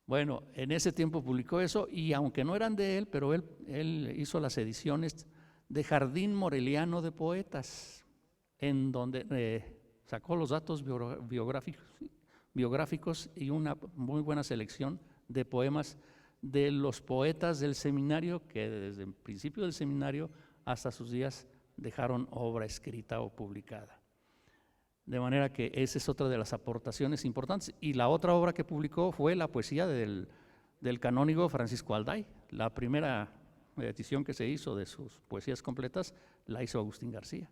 Bueno, en ese tiempo publicó eso, y aunque no eran de él, pero él hizo las ediciones de Jardín Moreliano de Poetas, en donde sacó los datos biográficos y una muy buena selección de poemas de los poetas del seminario, que desde el principio del seminario hasta sus días dejaron obra escrita o publicada. De manera que esa es otra de las aportaciones importantes. Y la otra obra que publicó fue la poesía del canónigo Francisco Alday. La primera edición que se hizo de sus poesías completas la hizo Agustín García.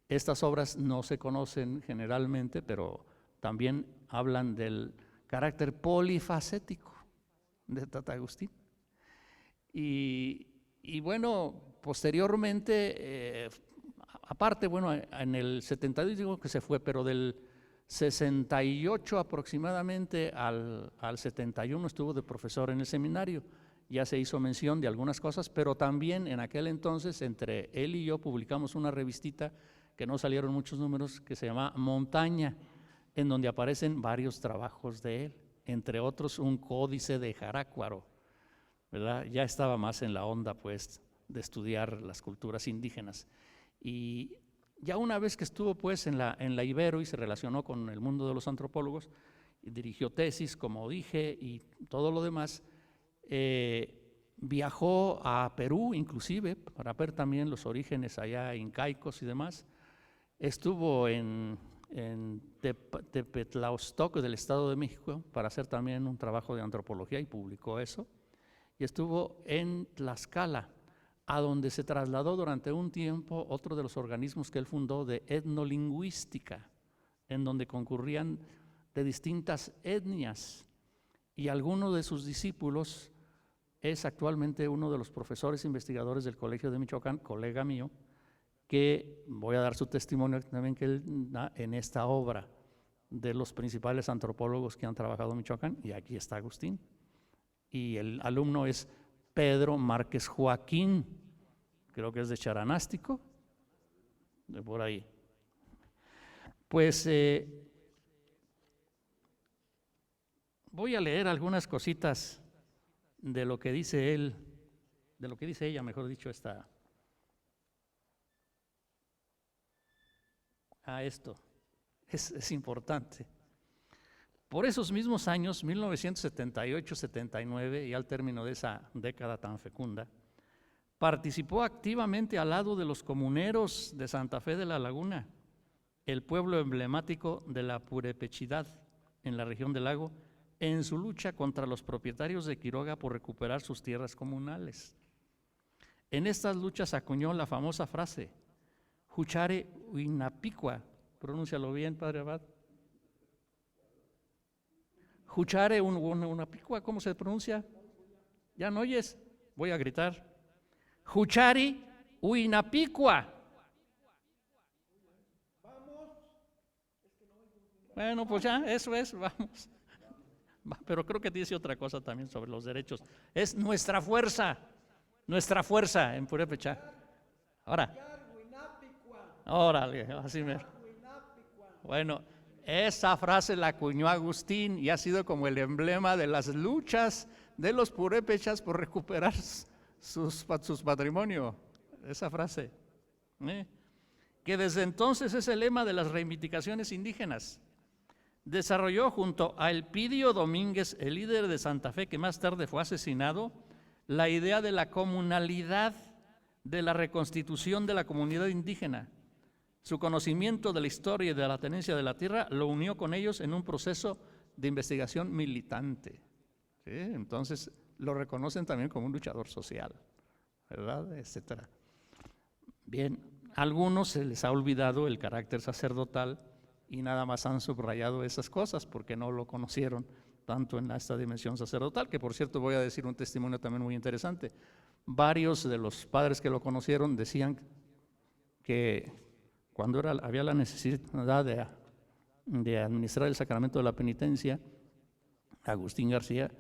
Estas obras no se conocen generalmente, pero también hablan del carácter polifacético de Tata Agustín. Y bueno, posteriormente, aparte, bueno, en el 72 digo que se fue, pero del 68 aproximadamente al 71 estuvo de profesor en el seminario. Ya se hizo mención de algunas cosas, pero también en aquel entonces entre él y yo publicamos una revistita que no salieron muchos números, que se llama Montaña, en donde aparecen varios trabajos de él, entre otros un códice de Jarácuaro, ¿verdad? Ya estaba más en la onda, pues, de estudiar las culturas indígenas. Y ya una vez que estuvo, pues, en la Ibero y se relacionó con el mundo de los antropólogos, y dirigió tesis, como dije, y todo lo demás, viajó a Perú, inclusive, para ver también los orígenes allá incaicos y demás. Estuvo en Tepetlaostoc del Estado de México para hacer también un trabajo de antropología y publicó eso. Y estuvo en Tlaxcala, a donde se trasladó durante un tiempo otro de los organismos que él fundó de etnolingüística, en donde concurrían de distintas etnias. Y alguno de sus discípulos es actualmente uno de los profesores investigadores del Colegio de Michoacán, colega mío, que voy a dar su testimonio también que él da en esta obra de los principales antropólogos que han trabajado en Michoacán, y aquí está Agustín. Y el alumno es Pedro Márquez Joaquín, creo que es de Charanástico, de por ahí. Pues voy a leer algunas cositas de lo que dice él, de lo que dice ella, mejor dicho, esto. Es importante. Por esos mismos años, 1978-79, y al término de esa década tan fecunda, participó activamente al lado de los comuneros de Santa Fe de la Laguna, el pueblo emblemático de la purépechidad en la región del lago, en su lucha contra los propietarios de Quiroga por recuperar sus tierras comunales. En estas luchas acuñó la famosa frase, Juchare Huinapicua, pronúncialo bien, Padre Abad. Juchare Huinapicua, ¿cómo se pronuncia? ¿Ya no oyes? Voy a gritar. Juchari Huinapicua. Bueno, pues ya, eso es, vamos. Pero creo que dice otra cosa también sobre los derechos. Es nuestra fuerza en purépecha. Órale, así me. Bueno, esa frase la acuñó Agustín y ha sido como el emblema de las luchas de los purépechas por recuperar sus patrimonio. Esa frase, que desde entonces es el lema de las reivindicaciones indígenas. Desarrolló junto a Elpidio Domínguez, el líder de Santa Fe, que más tarde fue asesinado, la idea de la comunalidad, de la reconstitución de la comunidad indígena. Su conocimiento de la historia y de la tenencia de la tierra lo unió con ellos en un proceso de investigación militante. ¿Sí? Entonces lo reconocen también como un luchador social, ¿verdad? Etcétera. Bien, a algunos se les ha olvidado el carácter sacerdotal y nada más han subrayado esas cosas porque no lo conocieron tanto en esta dimensión sacerdotal, que por cierto voy a decir un testimonio también muy interesante. Varios de los padres que lo conocieron decían que cuando había la necesidad de administrar el sacramento de la penitencia, Agustín García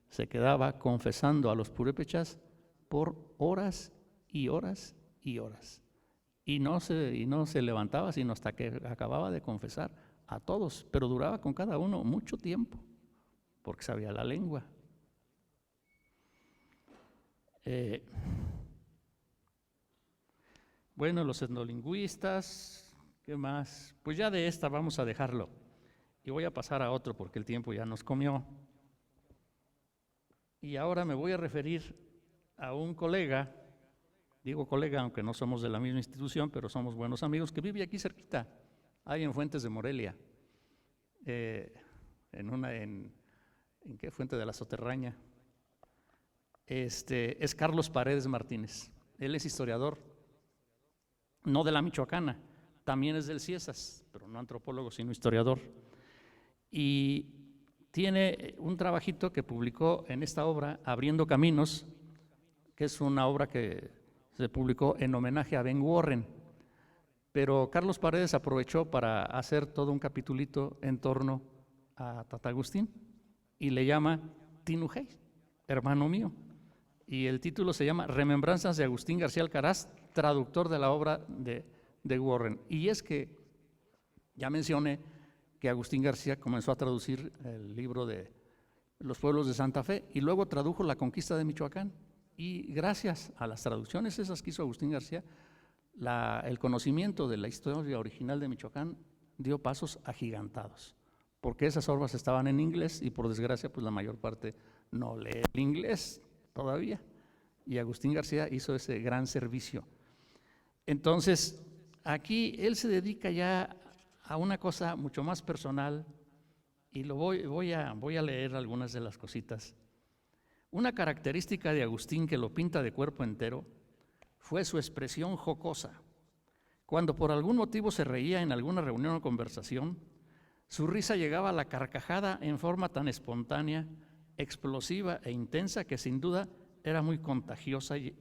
se quedaba confesando a los purépechas por horas y horas y horas. Y no se levantaba sino hasta que acababa de confesar a todos, pero duraba con cada uno mucho tiempo, porque sabía la lengua. Bueno, los etnolingüistas, ¿qué más? Pues ya de esta vamos a dejarlo y voy a pasar a otro porque el tiempo ya nos comió. Y ahora me voy a referir a un colega, digo colega aunque no somos de la misma institución, pero somos buenos amigos, que vive aquí cerquita, ahí en Fuentes de Morelia, ¿en qué? Fuente de la Soterraña. Es Carlos Paredes Martínez, él es historiador, no de la Michoacana, también es del Ciesas, pero no antropólogo, sino historiador. Y tiene un trabajito que publicó en esta obra, Abriendo Caminos, que es una obra que se publicó en homenaje a Ben Warren, pero Carlos Paredes aprovechó para hacer todo un capitulito en torno a Tata Agustín y le llama Tinujay, hermano mío. Y el título se llama Remembranzas de Agustín García Alcaraz, traductor de la obra de Warren. Y es que ya mencioné que Agustín García comenzó a traducir el libro de Los pueblos de Santa Fe y luego tradujo La conquista de Michoacán. Y gracias a las traducciones esas que hizo Agustín García, el conocimiento de la historia original de Michoacán dio pasos agigantados, porque esas obras estaban en inglés y por desgracia pues la mayor parte no lee el inglés todavía. Y Agustín García hizo ese gran servicio. Entonces, aquí él se dedica ya a una cosa mucho más personal y voy a leer algunas de las cositas. Una característica de Agustín que lo pinta de cuerpo entero fue su expresión jocosa. Cuando por algún motivo se reía en alguna reunión o conversación, su risa llegaba a la carcajada en forma tan espontánea, explosiva e intensa que sin duda era muy contagiosa y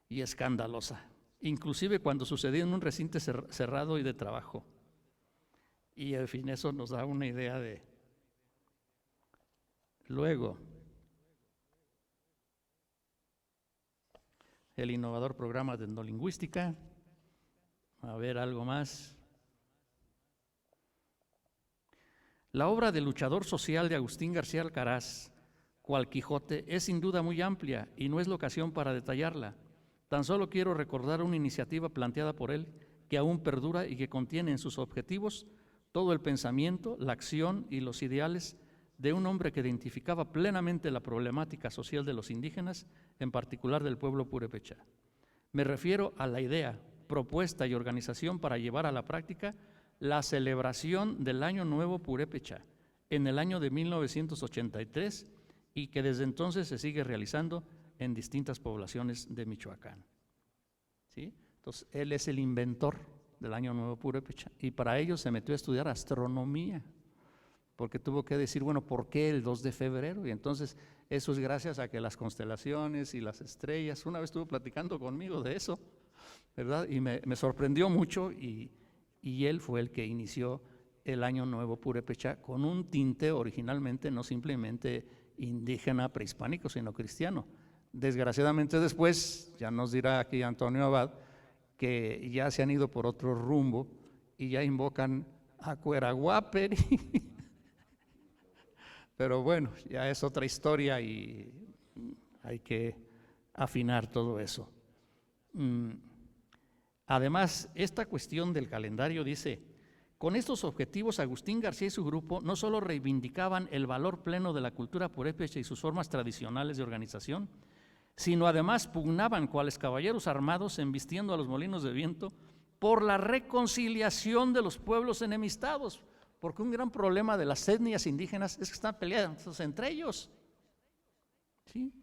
escandalosa, inclusive cuando sucedía en un recinto cerrado y de trabajo. Y en fin, eso nos da una idea de... Luego, el innovador programa de etnolingüística. A ver, algo más. La obra del luchador social de Agustín García Alcaraz, cual Quijote, es sin duda muy amplia y no es la ocasión para detallarla. Tan solo quiero recordar una iniciativa planteada por él que aún perdura y que contiene en sus objetivos todo el pensamiento, la acción y los ideales de un hombre que identificaba plenamente la problemática social de los indígenas, en particular del pueblo purépecha. Me refiero a la idea, propuesta y organización para llevar a la práctica la celebración del Año Nuevo Purépecha en el año de 1983 y que desde entonces se sigue realizando en distintas poblaciones de Michoacán. ¿Sí? Entonces, él es el inventor del Año Nuevo Purépecha y para ello se metió a estudiar astronomía, porque tuvo que decir, bueno, ¿por qué el 2 de febrero? Y entonces eso es gracias a que las constelaciones y las estrellas, una vez estuvo platicando conmigo de eso, ¿verdad? Y me sorprendió mucho y él fue el que inició el Año Nuevo Purépecha con un tinte originalmente no simplemente indígena prehispánico, sino cristiano. Desgraciadamente después, ya nos dirá aquí Antonio Abad, que ya se han ido por otro rumbo y ya invocan a Cueraguaperi. Pero bueno, ya es otra historia y hay que afinar todo eso. Además, esta cuestión del calendario dice, con estos objetivos Agustín García y su grupo no solo reivindicaban el valor pleno de la cultura purépecha y sus formas tradicionales de organización, sino además pugnaban cuales caballeros armados embistiendo a los molinos de viento por la reconciliación de los pueblos enemistados, porque un gran problema de las etnias indígenas es que están peleados entre ellos. ¿Sí?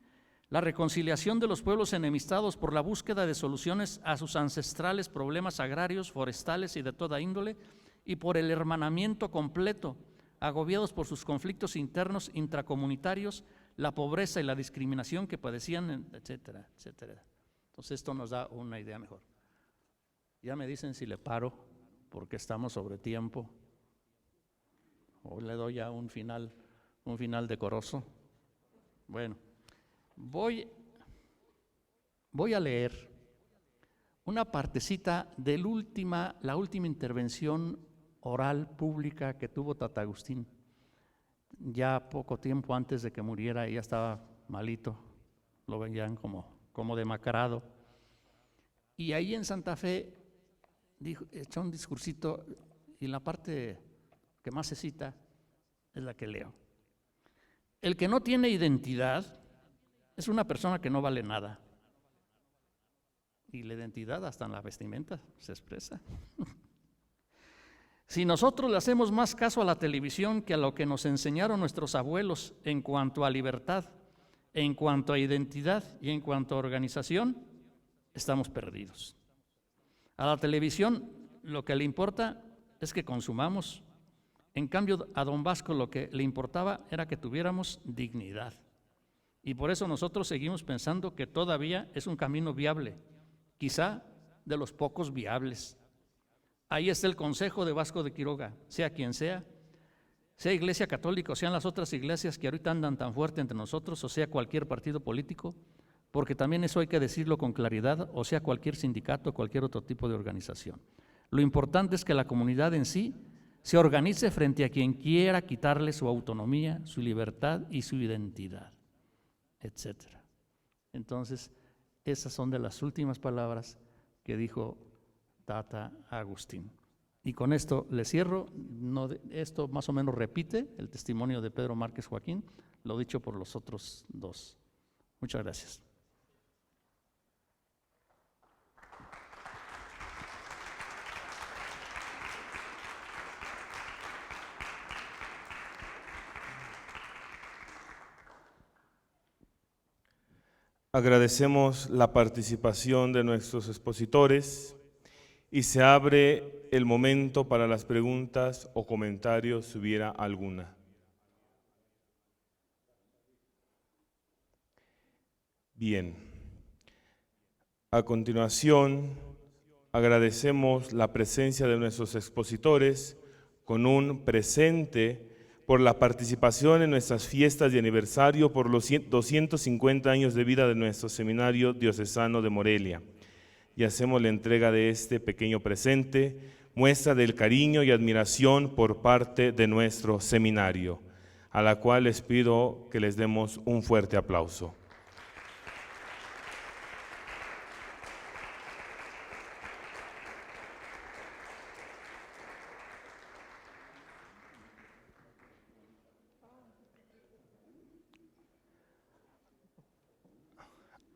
La reconciliación de los pueblos enemistados por la búsqueda de soluciones a sus ancestrales problemas agrarios, forestales y de toda índole, y por el hermanamiento completo, agobiados por sus conflictos internos intracomunitarios, la pobreza y la discriminación que padecían, etcétera, etcétera. Entonces esto nos da una idea mejor. Ya me dicen si le paro, porque estamos sobre tiempo, o le doy ya un final decoroso. Bueno, voy a leer una partecita de la última intervención oral pública que tuvo Tata Agustín. Ya poco tiempo antes de que muriera, ya estaba malito, lo veían como demacrado. Y ahí en Santa Fe echó un discursito y la parte que más se cita es la que leo. El que no tiene identidad es una persona que no vale nada. Y la identidad hasta en la vestimenta se expresa. Si nosotros le hacemos más caso a la televisión que a lo que nos enseñaron nuestros abuelos en cuanto a libertad, en cuanto a identidad y en cuanto a organización, estamos perdidos. A la televisión lo que le importa es que consumamos. En cambio, a don Vasco lo que le importaba era que tuviéramos dignidad. Y por eso nosotros seguimos pensando que todavía es un camino viable, quizá de los pocos viables. Ahí está el consejo de Vasco de Quiroga, sea quien sea Iglesia Católica o sean las otras iglesias que ahorita andan tan fuerte entre nosotros, o sea cualquier partido político, porque también eso hay que decirlo con claridad, o sea cualquier sindicato, cualquier otro tipo de organización. Lo importante es que la comunidad en sí se organice frente a quien quiera quitarle su autonomía, su libertad y su identidad, etcétera. Entonces, esas son de las últimas palabras que dijo Tata Agustín. Y con esto le cierro. Esto más o menos repite el testimonio de Pedro Márquez Joaquín, lo dicho por los otros dos. Muchas gracias. Agradecemos la participación de nuestros expositores y se abre el momento para las preguntas o comentarios, si hubiera alguna. Bien. A continuación, agradecemos la presencia de nuestros expositores con un presente por la participación en nuestras fiestas de aniversario por los 250 años de vida de nuestro Seminario Diocesano de Morelia. Y hacemos la entrega de este pequeño presente, muestra del cariño y admiración por parte de nuestro seminario, a la cual les pido que les demos un fuerte aplauso.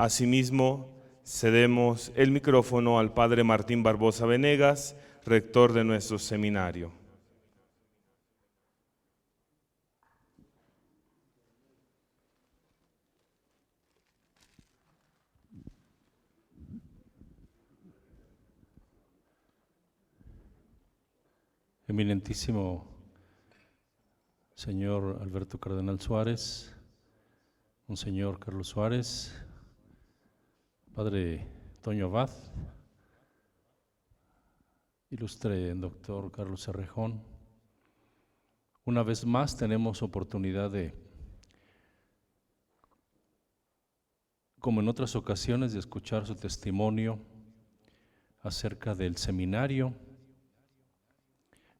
Asimismo, cedemos el micrófono al Padre Martín Barbosa Venegas, rector de nuestro seminario. Eminentísimo señor Alberto Cardenal Suárez, Monseñor Carlos Suárez, Padre Toño Abad, ilustre doctor Carlos Cerrejón. Una vez más tenemos oportunidad de, como en otras ocasiones, de escuchar su testimonio acerca del seminario,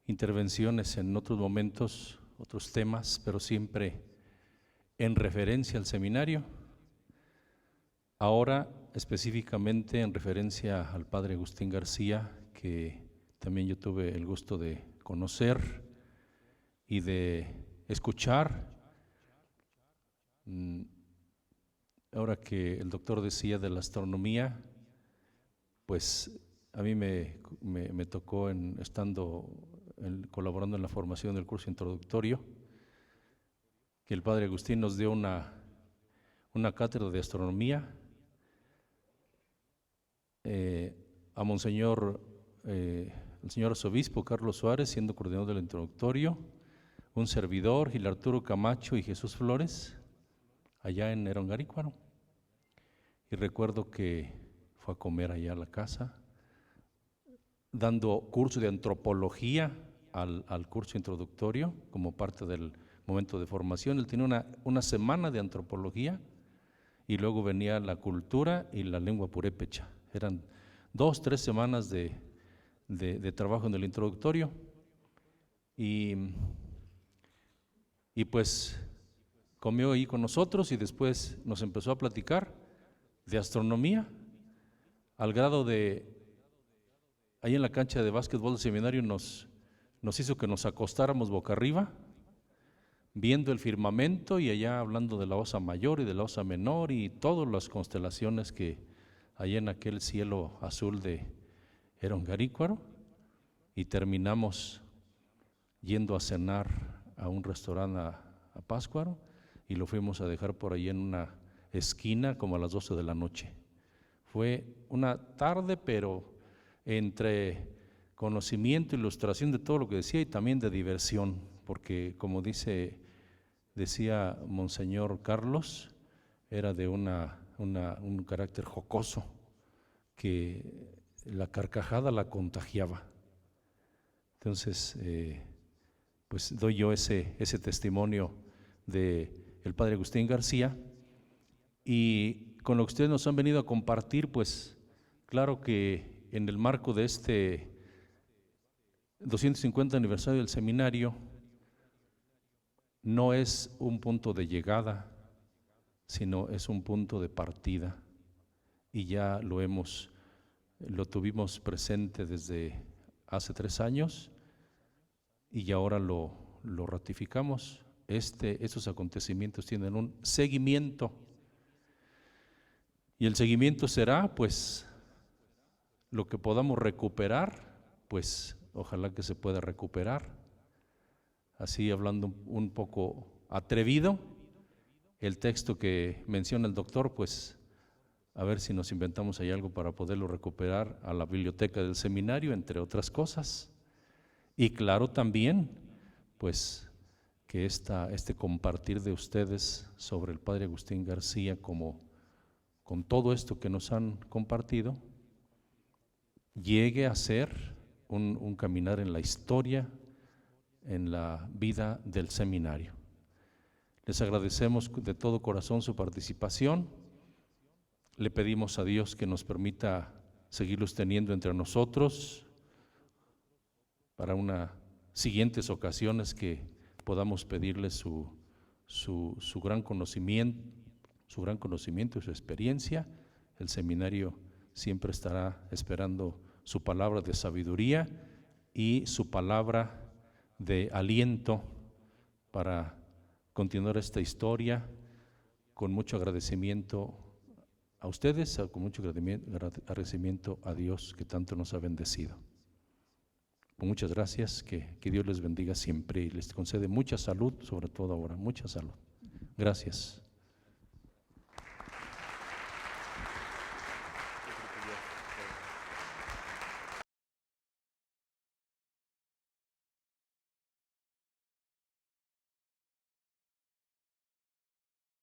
intervenciones en otros momentos, otros temas, pero siempre en referencia al seminario. Ahora específicamente en referencia al Padre Agustín García, que también yo tuve el gusto de conocer y de escuchar. Ahora que el doctor decía de la astronomía, pues a mí me tocó colaborando en la formación del curso introductorio, que el Padre Agustín nos dio una cátedra de astronomía. A Monseñor, el señor arzobispo Carlos Suárez, siendo coordinador del introductorio, un servidor, Gil Arturo Camacho y Jesús Flores, allá en Erongarícuaro. Y recuerdo que fue a comer allá a la casa, dando curso de antropología al curso introductorio, como parte del momento de formación. Él tenía una semana de antropología y luego venía la cultura y la lengua purépecha. Eran 2-3 semanas de trabajo en el introductorio y pues comió ahí con nosotros y después nos empezó a platicar de astronomía, al grado de, ahí en la cancha de básquetbol del seminario nos hizo que nos acostáramos boca arriba, viendo el firmamento y allá hablando de la Osa Mayor y de la Osa Menor y todas las constelaciones que allá en aquel cielo azul de Erongarícuaro, y terminamos yendo a cenar a un restaurante a Pátzcuaro y lo fuimos a dejar por ahí en una esquina como a las 12 de la noche. Fue una tarde, pero entre conocimiento, ilustración de todo lo que decía y también de diversión, porque como decía Monseñor Carlos, era de un carácter jocoso, que la carcajada la contagiaba. Entonces, pues doy yo ese testimonio del padre Agustín García, y con lo que ustedes nos han venido a compartir, pues claro que en el marco de este 250 aniversario del seminario, no es un punto de llegada, sino es un punto de partida, y ya lo tuvimos presente desde hace 3 años, y ahora lo ratificamos. Estos acontecimientos tienen un seguimiento, y el seguimiento será, pues, lo que podamos recuperar, pues, ojalá que se pueda recuperar. Así, hablando un poco atrevido, el texto que menciona el doctor, pues, a ver si nos inventamos ahí algo para poderlo recuperar a la biblioteca del seminario, entre otras cosas. Y claro, también, pues, que este compartir de ustedes sobre el padre Agustín García, como con todo esto que nos han compartido, llegue a ser un caminar en la historia, en la vida del seminario. Les agradecemos de todo corazón su participación. Le pedimos a Dios que nos permita seguirlos teniendo entre nosotros para unas siguientes ocasiones, que podamos pedirle su gran conocimiento y su experiencia. El seminario siempre estará esperando su palabra de sabiduría y su palabra de aliento para continuar esta historia, con mucho agradecimiento a ustedes, con mucho agradecimiento a Dios, que tanto nos ha bendecido. Muchas gracias, que Dios les bendiga siempre y les concede mucha salud, sobre todo ahora, mucha salud. Gracias.